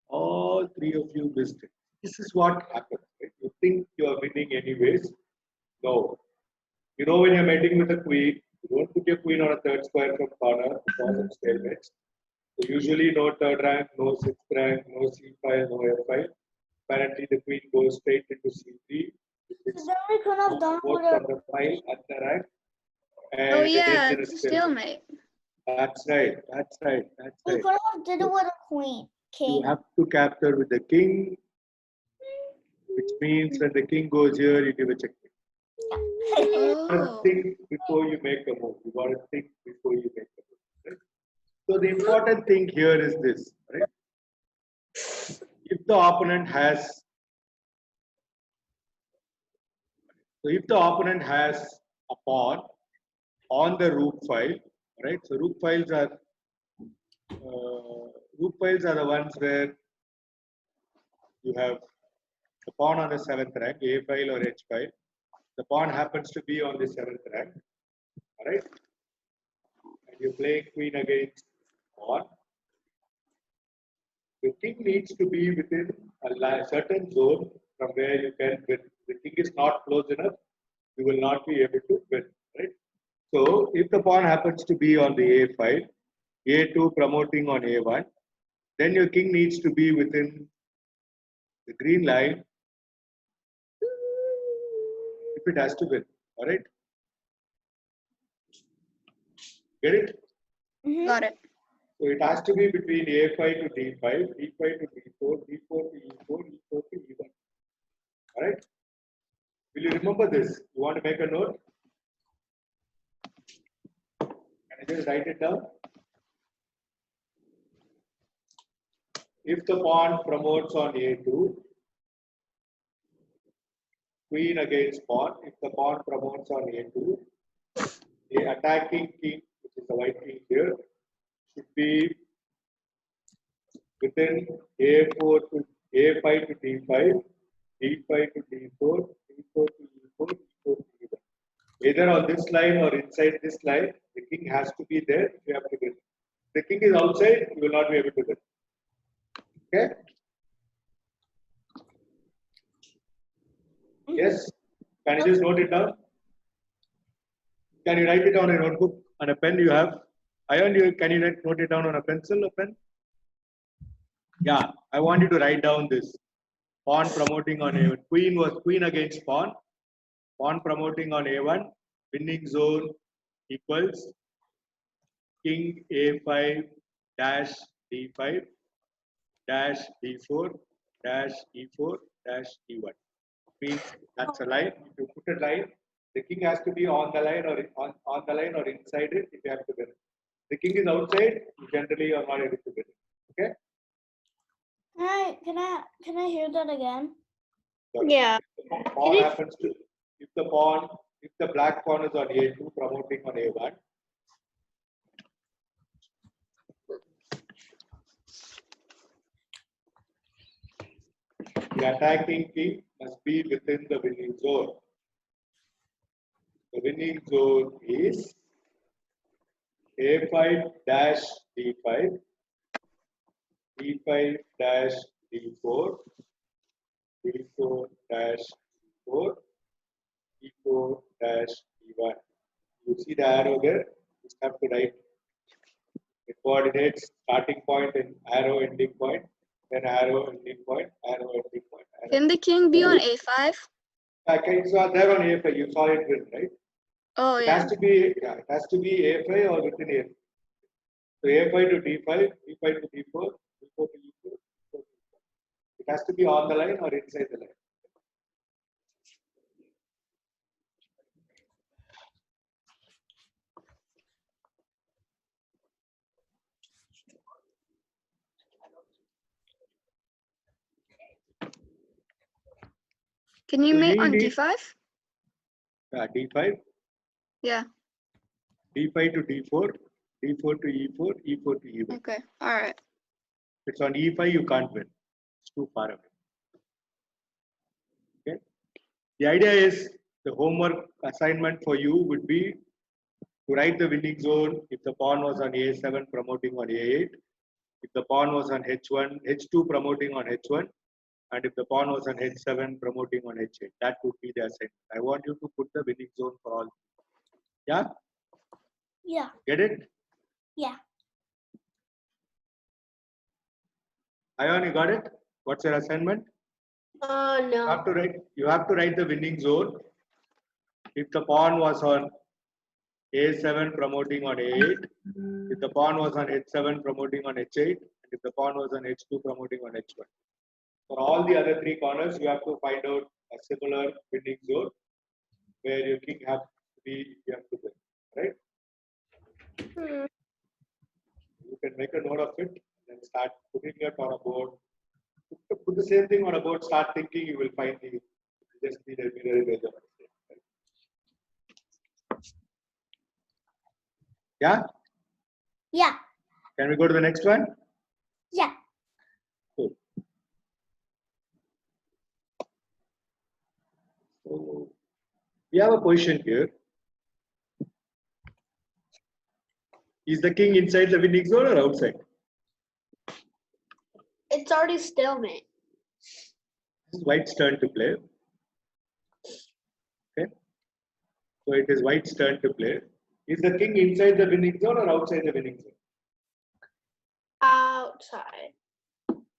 All three of you missed it. This is what happens. Right? You think you are winning anyways. No. You know when you're mating with a queen, you don't put your queen on a third square from corner because of stalemates. So usually no third rank, no sixth rank, no c5, no f5. Apparently the queen goes straight into c3. So then we could have done Both with from the file at the rank. And Oh yeah, it ends it's in a stalemate. That's right. we could have did it with a queen. You King. have to capture with the king, which means when the king goes here, you give a check. You gotta Oh. think before you make a move. You gotta think before you make a move. Right? So the important thing here is this, right? If the opponent has a pawn on the rook file, right? So rook files are the ones where you have the pawn on the 7th rank, A file or H file. The pawn happens to be on the 7th rank. All right. And you're playing queen against pawn. The king needs to be within a certain zone from where you can win. The king is not close enough, you will not be able to win. Right. So if the pawn happens to be on the A file, A2 promoting on A1, then your king needs to be within the green line if it has to win. All right. Get it? Mhm. Got it. So it has to be between A5 to D5, D5 to D4, D4 to E4, E4 to E1. All right. Will you remember this? You want to make a note? Can I just write it down? If the pawn promotes on A2, queen against pawn. If the pawn promotes on A2, the attacking king, which is the white king here, should be within A4 to A5 to D5, D5 to D4, D4 to E4, E4 to E1. Either on this line or inside this line, the king has to be there if you have to win. If the king is outside, you will not be able to win. Okay? Yes? Can you just note it down? Can you write it down in a notebook and a pen you have? Ayan, can you note it down on a pencil or pen? Yeah, I want you to write down this. Pawn promoting on A1. Queen was queen against pawn. Pawn promoting on A1. Winning zone equals king A5 dash D5 dash D4 dash E4 dash E1. Means that's a line. If you put a line, the king has to be on the line or on the line or inside it if you have to win. The king is outside, you generally are not able to win. Okay? Can I hear that again? So Yeah. if the pawn happens to if the black pawn is on A2 promoting on A1, the attacking king must be within the winning zone. The winning zone is A5 dash D5, D5 dash D4, D4 dash D4, E4 dash E1. You see the arrow there? You just have to write the coordinates, starting point and arrow ending point, then arrow ending point, arrow ending point. Arrow. Can the king be on A5? Okay, so there on A5, you saw it win, right? Oh, It yeah. has to be A5 or within A5. So A5 to D5, D5 to D4, D4 to E4, E4 to E4. It has to be on the line or inside the line. Can you So mate you on need D5? D5, Yeah. D5 to D4, D4 to E4, E4 to E1. Okay. All right. If it's on E5, you can't win. It's too far away. Okay. The idea is the homework assignment for you would be to write the winning zone if the pawn was on A7 promoting on A8, if the pawn was on H1, H2 promoting on H1, and if the pawn was on H7 promoting on H8. That would be the assignment. I want you to put the winning zone for all. Yeah? Yeah. Get it? Yeah. Ayan, you got it? What's your assignment? You No. have to write the winning zone. If the pawn was on A7 promoting on A8, if the pawn was on H7 promoting on H8, and if the pawn was on H2 promoting on H1. For all the other three corners, you have to find out a similar winning zone where your king has to be, you have to win, right? Hmm. You can make a note of it and start putting it on a board. Put the same thing on a board, start thinking, you will find the just need a mirror image of it. Right? Yeah? Yeah. Can we go to the next one? Yeah. Cool. We have a position here. Is the king inside the winning zone or outside? It's already stalemate. This is white's turn to play. Okay. So it is white's turn to play. Is the king inside the winning zone or outside the winning zone? Outside.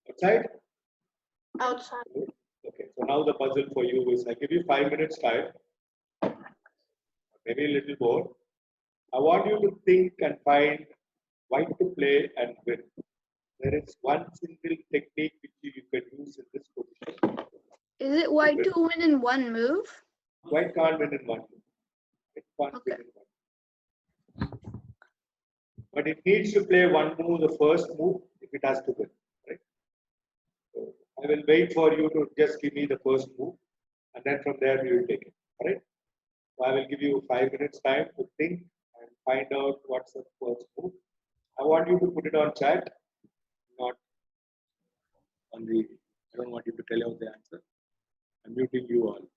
Outside? Outside. Okay. So now the puzzle for you is I give you 5 minutes time, maybe a little more. I want you to think and find white to play and win. There is one single technique which you can use in this position. Is it white to win in one move? White can't win in one move. It can't win Okay. in one. But it needs to play one move, the first move, if it has to win. Right? So I will wait for you to just give me the first move, and then from there we will take it. All right? So I will give you 5 minutes time to think and find out what's the first move. I want you to put it on chat, not on the. I don't want you to tell out the answer. I'm muting you all.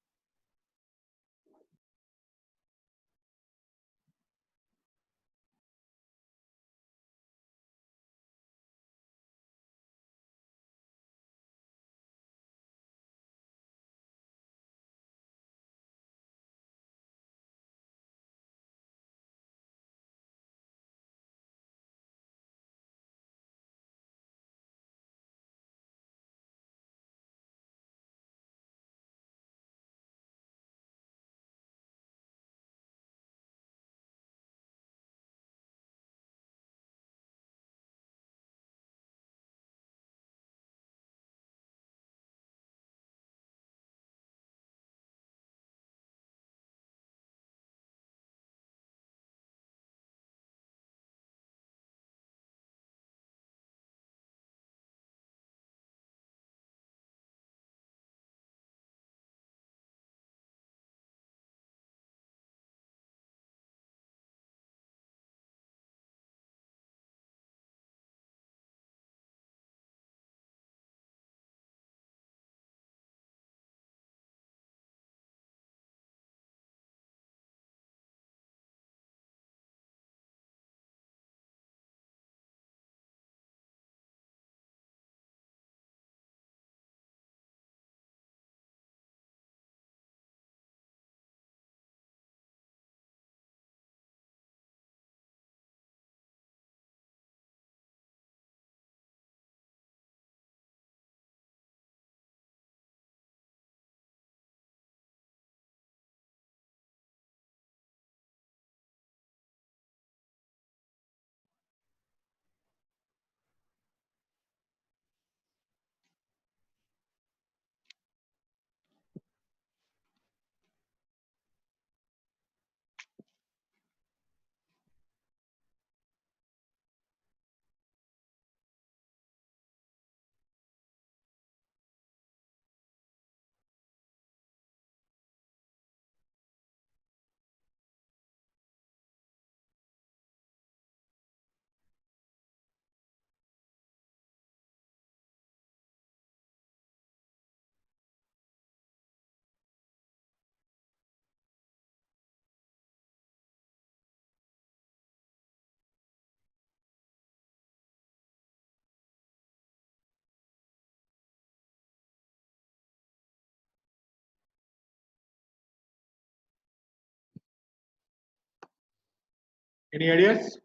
Any ideas?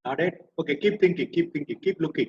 Not it? Okay, keep thinking, keep looking.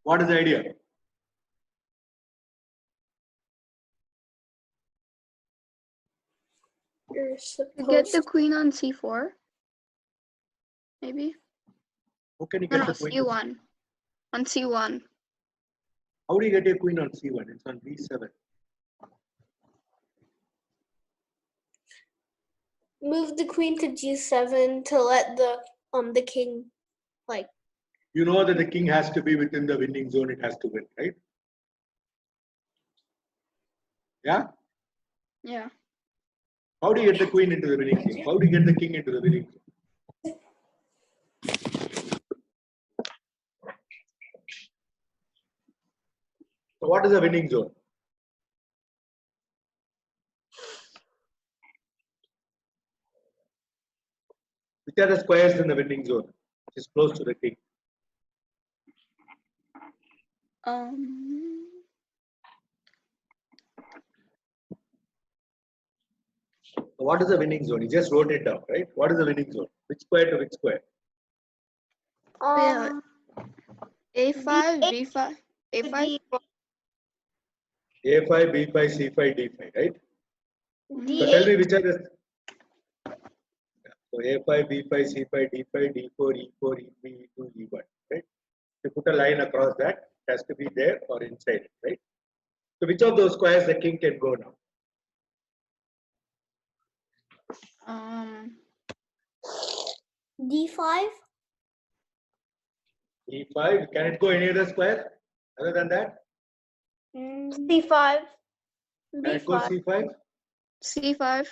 What is the idea? You're You supposed get the queen on c4. Maybe. How can you No, get no, the queen? to- c1. On c1. How do you get your queen on c1? It's on b7. move the queen to g7 to let the king like. You know that the king has to be within the winning zone. It has to win, right? Yeah. Yeah. How do you get the queen into the winning zone? How do you get the king into the winning zone? So what is the winning zone? Which are the squares in the winning zone, which is close to the king? So what is the winning zone? You just wrote it down, right? What is the winning zone? Which square to which square? Yeah. a5, b5, a5. A5, B5, C5, D5, right? So D8. tell me which are the. So A5, B5, C5, D5, D4, E4, E3, E2, E1, right? You put a line across that, it has to be there or inside it, right? So which of those squares the king can go now? D5. E5, can it go any other square other than that? C5. Can it go B5. C5? c5.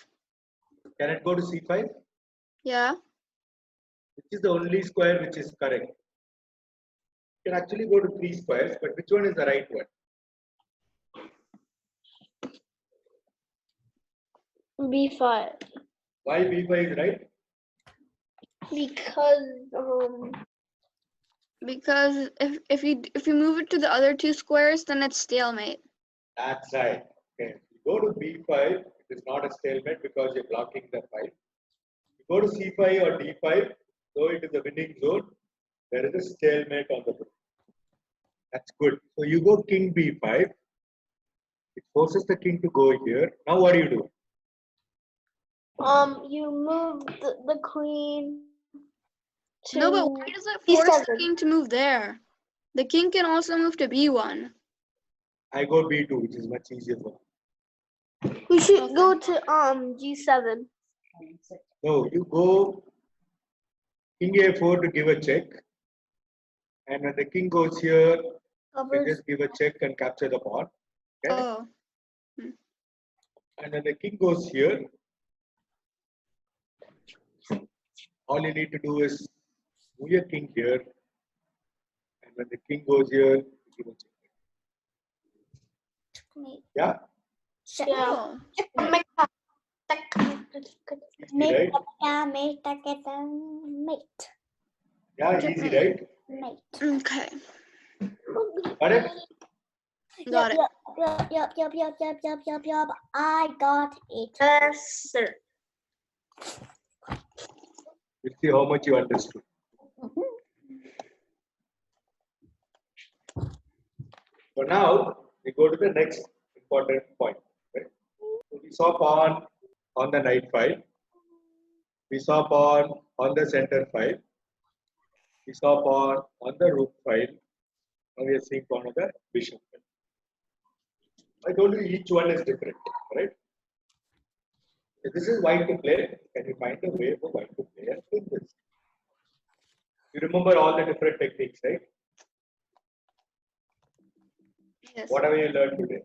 Can it go to C5? Yeah. Which is the only square which is correct? You can actually go to 3 squares, but which one is the right one? B5. Why B5 is right? Because if you move it to the other two squares, then it's stalemate. That's right. Okay. You go to B5, it is not a stalemate because you're blocking the 5. You go to C5 or D5, though it is a winning zone, there is a stalemate on the board. That's good. So you go king B5. It forces the king to go here. Now what do you do? You move the queen to No, but why does it force the C7. king to move there? The king can also move to b1. I go B2, which is much easier for me. We should Okay. go to G7. No, you go king A4 to give a check. And when the king goes here, you Covered. just give a check and capture the pawn. Okay? Oh. And when the king goes here, all you need to do is move your king here. And when the king goes here, you give a check. Yeah? Oh. Easy, right? Mate. Yeah, easy, right? Mate. Okay. Got it? Got it. Yup. I got it. Yes, sir. We'll see how much you understood. So now we go to the next important point. Right? So we saw pawn on the knight file. We saw pawn on the center file. We saw pawn on the rook file. Now we are seeing pawn on the bishop file. I told you each one is different, right? So this is white to play. Can you find a way for white to play and win this? You remember all the different techniques, right? Yes. What have you learned today?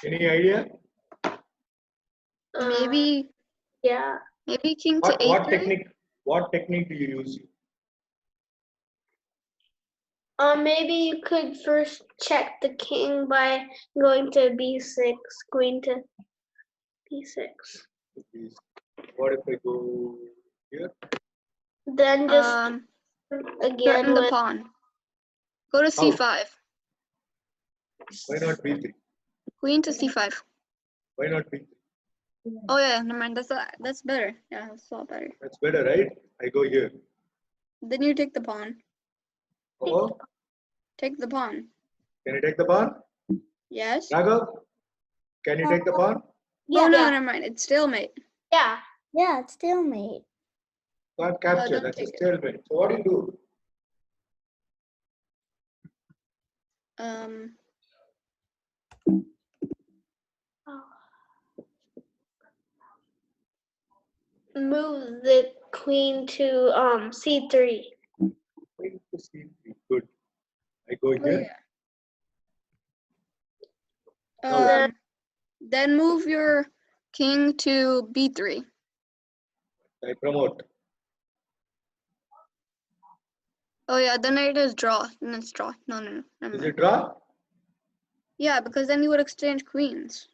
Any idea? Maybe Yeah. maybe king to What a3. What technique do you use? Maybe you could first check the king by going to b6, queen to b6. What if I go here? Then just again Threaten the with pawn. Go to How? c5. Why not b3? Queen to c5. Why not b3? Oh yeah, never mind. That's better. Yeah, that's a lot better. That's better, right? I go here. Then you take the pawn. Oh, Take the pawn. can you take the pawn? Yes. Raghav, can you take the pawn? Yeah. Oh no, Yeah. never mind. It's stalemate. yeah. Yeah, it's stalemate. Can't capture. don't That's a take it. stalemate. So what do you do? Move the queen to c3. Queen to c3. Good. I go Oh here. yeah. Now Then move your king to b3. I promote. Oh yeah, then it is draw. Then it's draw. No. Never Is mind. it draw? Yeah, because then you would exchange queens.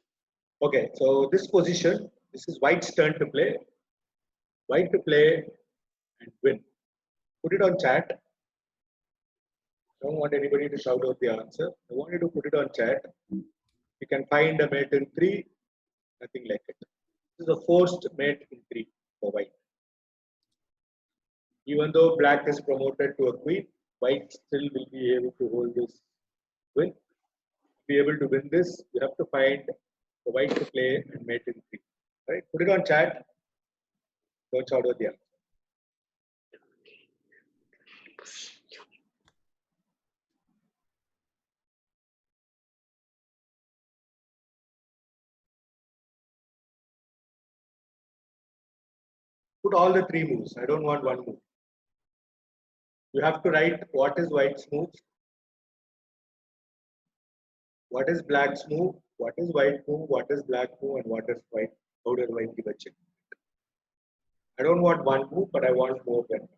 Okay. So this position, this is white's turn to play. White to play and win. Put it on chat. Don't want anybody to shout out the answer. I want you to put it on chat. You can find a mate in 3, nothing like it. This is a forced mate in 3 for white. Even though black is promoted to a queen, white still will be able to hold this win. To be able to win this, you have to find the white to play and mate in 3. Right? Put it on chat. Don't shout out the answer. Put all the 3 moves. I don't want one move. You have to write what is white's move, what is black's move, what is white move, what is black move, and what is white. How does white give a check? I don't want one move, but I want more than one.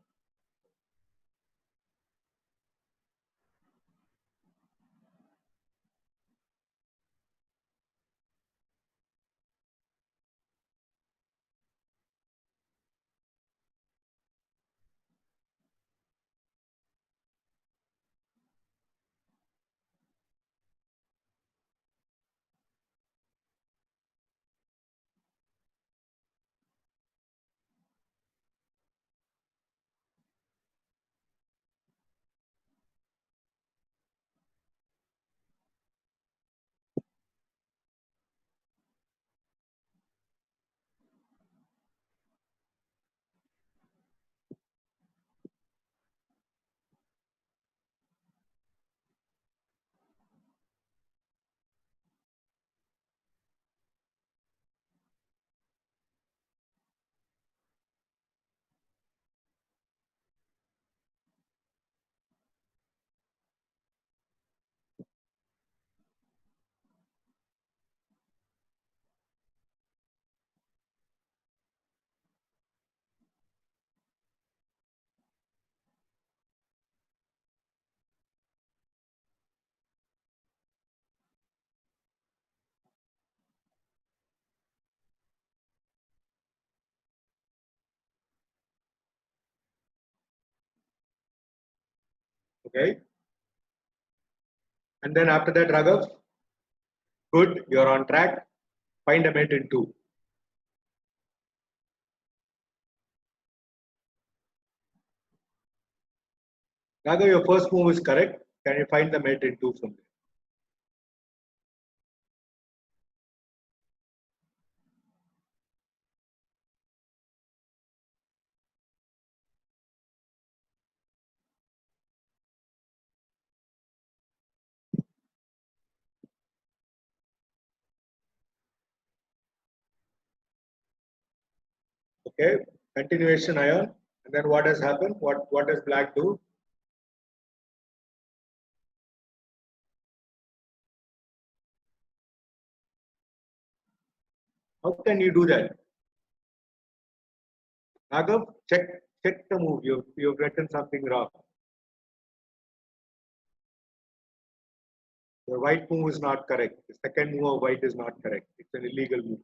Okay. And then after that, Raghav, good, you're on track. Find a mate in 2. Raghav, your first move is correct. Can you find the mate in 2 from there? Okay, continuation ion. And then what has happened? What does black do? How can you do that? Raghav, check the move. You've written something wrong. The white move is not correct. The second move of white is not correct. It's an illegal move.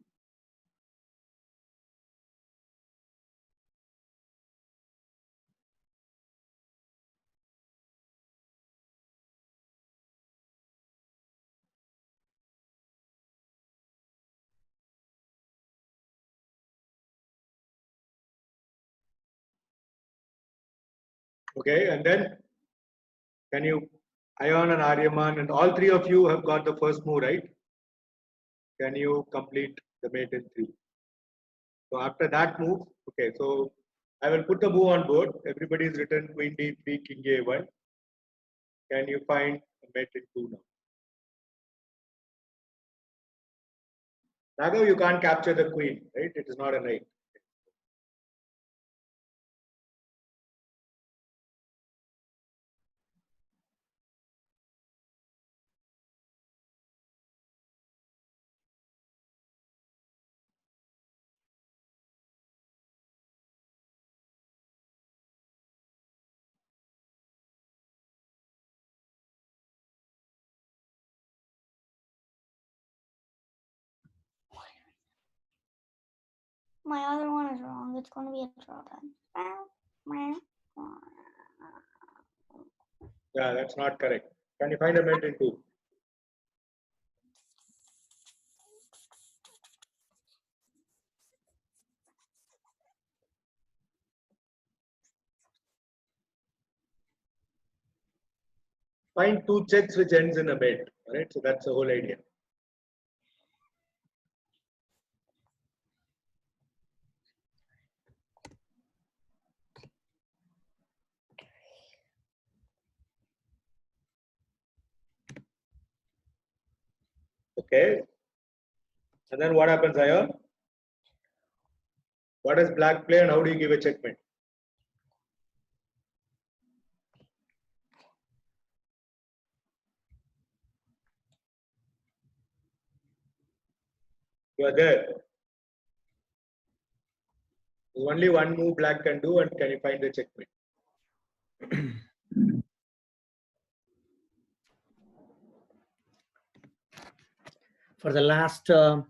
Okay, and then can you, Ayan and Aryaman, and all three of you have got the first move, right? Can you complete the mate in 3? So after that move, okay, so I will put the move on board. Everybody's written queen d3, king a1. Can you find a mate in 2 now? Raghav, you can't capture the queen, right? It is not a knight. My other one is wrong. It's going to be a draw then. Yeah, that's not correct. Can you find a mate in 2? Find 2 checks which ends in a mate. Alright, so that's the whole idea. Okay. And then what happens, Ayan? What does black play and how do you give a checkmate? You are there. There's only one move black can do, and can you find the checkmate? For the last 8-9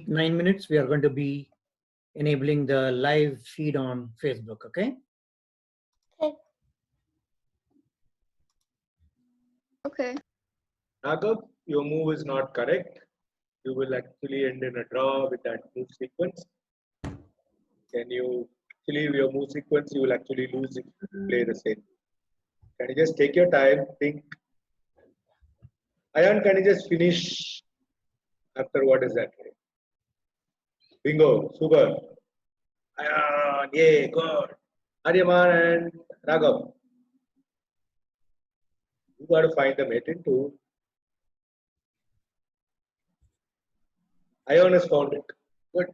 minutes, we are going to be enabling the live feed on Facebook, okay? Okay. Raghav, your move is not correct. You will actually end in a draw with that move sequence. Can you actually your move sequence? You will actually lose if you play the same. Can you just take your time, think? Ayan, can you just finish after what is that? Bingo, super. Ayan, yay, good. Aryaman and Raghav. You got to find the mate in 2. Ayan has found it. Good.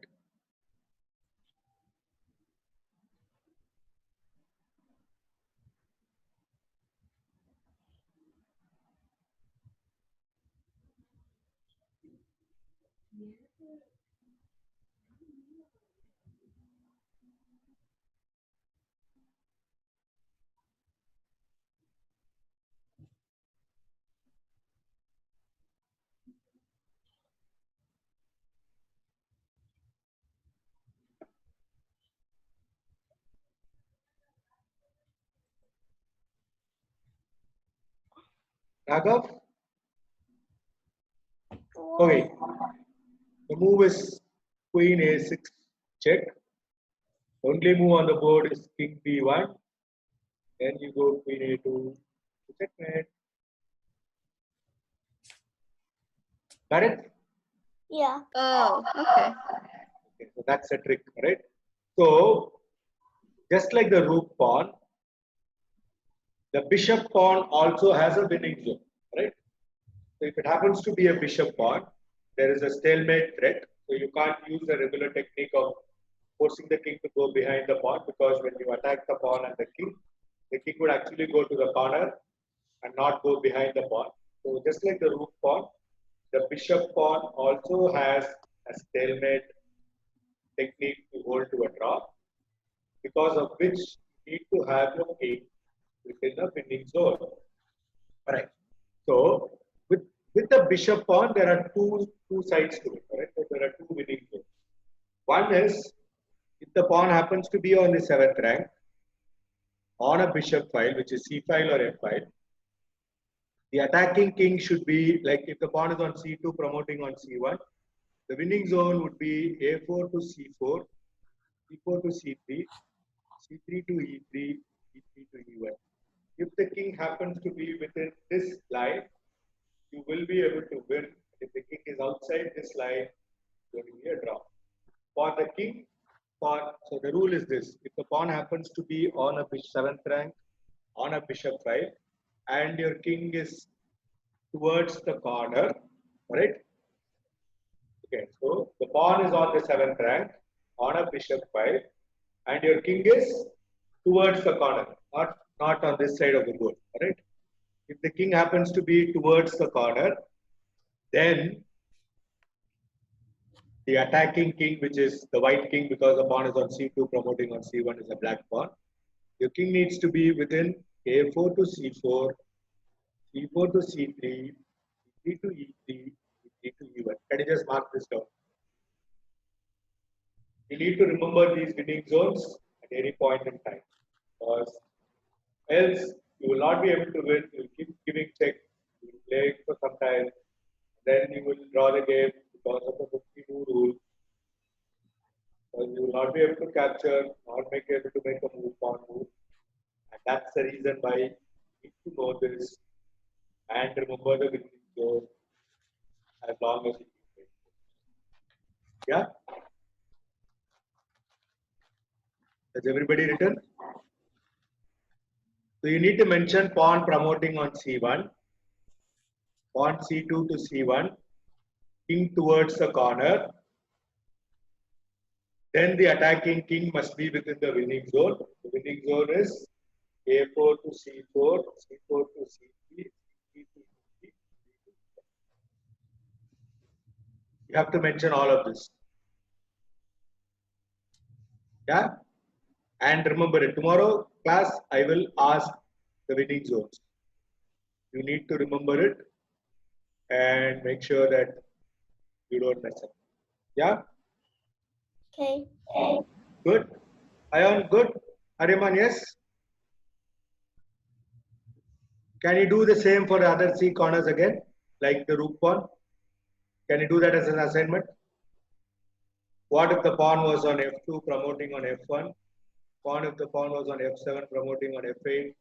Raghav? Okay. The move is queen a6 check. Only move on the board is king b1. Then you go queen a2 to checkmate. Got it? Yeah. Oh, okay. Okay, so that's a trick, right? So just like the rook pawn, the bishop pawn also has a winning zone, right? So if it happens to be a bishop pawn, there is a stalemate threat. So you can't use the regular technique of forcing the king to go behind the pawn, because when you attack the pawn and the king would actually go to the corner and not go behind the pawn. So just like the rook pawn, the bishop pawn also has a stalemate technique to hold to a draw, because of which you need to have your king within the winning zone. Correct. So with the bishop pawn, there are two sides to it. Correct. So there are two winning zones. One is if the pawn happens to be on the 7th rank on a bishop file, which is c file or f file, the attacking king should be like if the pawn is on c2 promoting on c1, the winning zone would be a4 to c4, c4 to c3, c3 to e3, e3 to e1. If the king happens to be within this line, you will be able to win. If the king is outside this line, there will be a draw. For the king, so the rule is this: if the pawn happens to be on a 7th rank, on a bishop file, and your king is towards the corner, right? Okay, so the pawn is on the 7th rank on a bishop file, and your king is towards the corner, not on this side of the board, right? If the king happens to be towards the corner, then the attacking king, which is the white king, because the pawn is on c2 promoting on c1, is a black pawn. Your king needs to be within a4 to c4, c4 to c3, c3 to e3, e3 to e1. Can you just mark this down? You need to remember these winning zones at any point in time, because else you will not be able to win. You will keep giving check, you will play it for some time, then you will draw the game because of the 52 rule. So you will not be able to capture, not able to make a move on move. And that's the reason why you need to know this and remember the winning zone as long as you keep playing. Yeah? Has everybody written? So you need to mention pawn promoting on c1, pawn c2 to c1, king towards the corner. Then the attacking king must be within the winning zone. The winning zone is a4 to c4, c4 to c3, c3 to e3. You have to mention all of this. Yeah? And remember it. Tomorrow class, I will ask the winning zones. You need to remember it and make sure that you don't mess up. Yeah? Okay. Good. Ayan, good. Ariman, yes? Can you do the same for the other three corners again? Like the rook pawn? Can you do that as an assignment? What if the pawn was on f2 promoting on f1? What if the pawn was on f7 promoting on f8?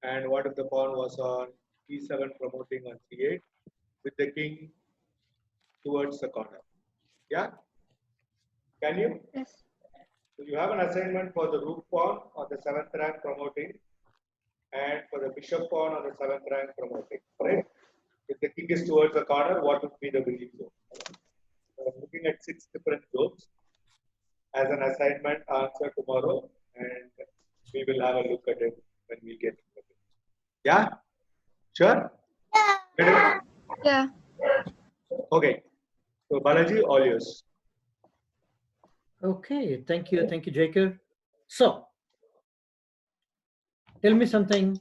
And what if the pawn was on e7 promoting on c8 with the king towards the corner? Yeah? Can you? Yes. So you have an assignment for the rook pawn on the 7th rank promoting and for the bishop pawn on the 7th rank promoting. Right? If the king is towards the corner, what would be the winning zone? So I'm looking at 6 different zones as an assignment answer tomorrow, and we will have a look at it when we get to it. Yeah? Sure? Yeah. Yeah. Okay. So Balaji, all yours. Okay, thank you, Jacob. So, tell me something,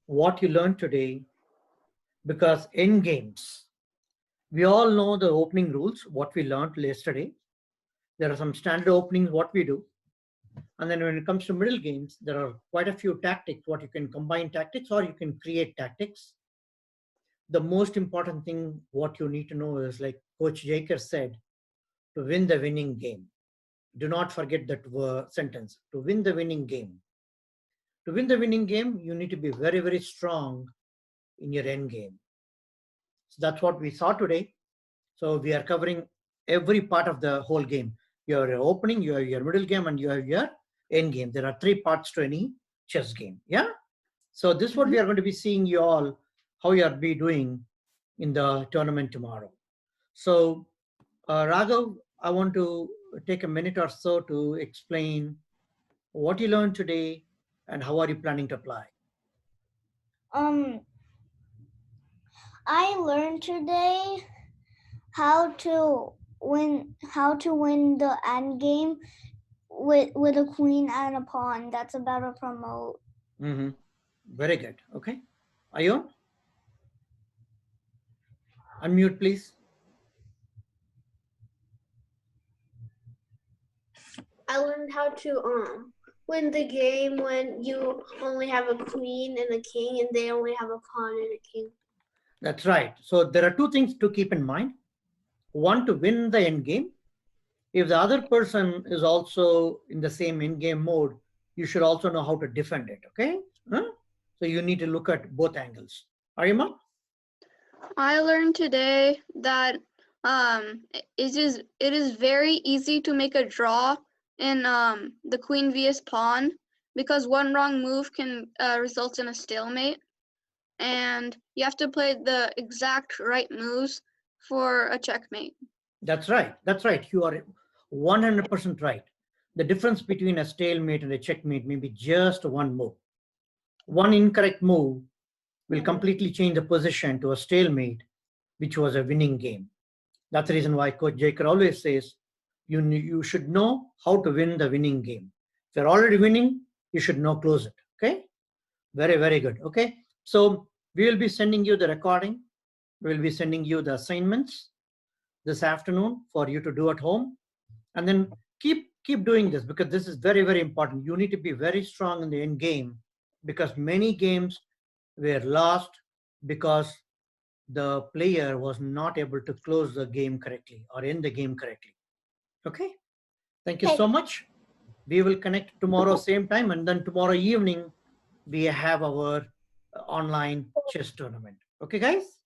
what you learned today, because in games, we all know the opening rules, what we learned yesterday. There are some standard openings, what we do. And then when it comes to middle games, there are quite a few tactics, what you can combine tactics or you can create tactics. The most important thing, what you need to know is, like Coach Jaker said, to win the winning game. Do not forget that sentence, to win the winning game. To win the winning game, you need to be very, very strong in your end game. So that's what we saw today. So we are covering every part of the whole game. You have your opening, you have your middle game, and you have your end game. There are 3 parts to any chess game. Yeah. So this is what we are going to be seeing you all, how you are be doing in the tournament tomorrow. So Raghav, I want to take a minute or so to explain what you learned today and how are you planning to apply. I learned today how to how to win the end game with a queen and a pawn. That's a better promote. Mm-hmm. Very good. Okay. Ayon? Unmute, please. I learned how to win the game when you only have a queen and a king and they only have a pawn and a king. That's right. So there are two things to keep in mind. One, to win the end game. If the other person is also in the same end game mode, you should also know how to defend it. Okay. Huh? So you need to look at both angles. Arima? I learned today that it is very easy to make a draw in the queen vs pawn because one wrong move can result in a stalemate, and you have to play the exact right moves for a checkmate. That's right. That's right. You are 100% right. The difference between a stalemate and a checkmate may be just one move. One incorrect move will completely change the position to a stalemate, which was a winning game. That's the reason why Coach Jaker always says you should know how to win the winning game. If you're already winning, you should know close it. Okay? Very, very good. Okay. So we will be sending you the recording. We will be sending you the assignments this afternoon for you to do at home. And then keep doing this because this is very, very important. You need to be very strong in the end game because many games were lost because the player was not able to close the game correctly or end the game correctly. Okay. Thank you so much. We will connect tomorrow same time, and then tomorrow evening we have our online chess tournament. Okay, guys?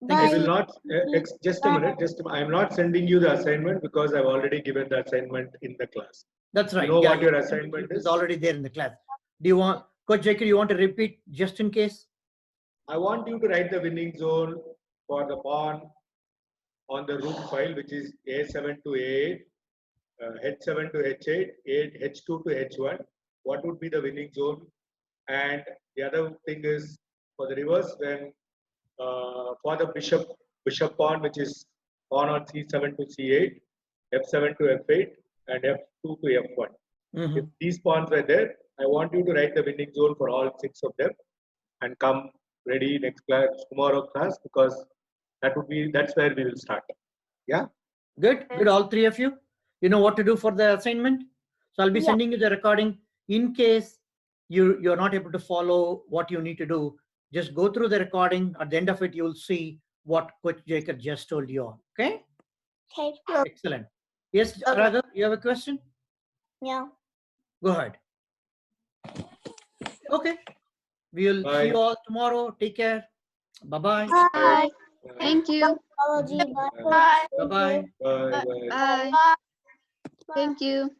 Thank I you so will much. not, just a minute, I'm not sending you the assignment because I've already given the assignment in the class. That's right. You know Yeah, what your assignment is is? already there in the class. Do you want, Coach Jaker, you want to repeat just in case? I want you to write the winning zone for the pawn on the rook file, which is A7 to A8, H7 to H8, H2 to H1. What would be the winning zone? And the other thing is for the reverse, when for the bishop pawn, which is pawn on C7 to C8, F7 to F8, and F2 to F1. Mm-hmm. If these pawns were there, I want you to write the winning zone for all 6 of them and come ready next class, tomorrow class, because that's where we will start. Yeah. Good. Good. All three of you. You know what to do for the assignment. So I'll be sending you the recording. In case you're not able to follow what you need to do, just go through the recording. At the end of it, you'll see what Coach Jaker just told you all. Okay. Okay. Excellent. Yes, Okay. Raghav, you have a question? Yeah. Go ahead. Okay. We'll Bye. see you all tomorrow. Take care. Bye-bye. Bye. Thank you. Apology. Bye. Bye. Bye-bye. Bye. Bye. Thank you.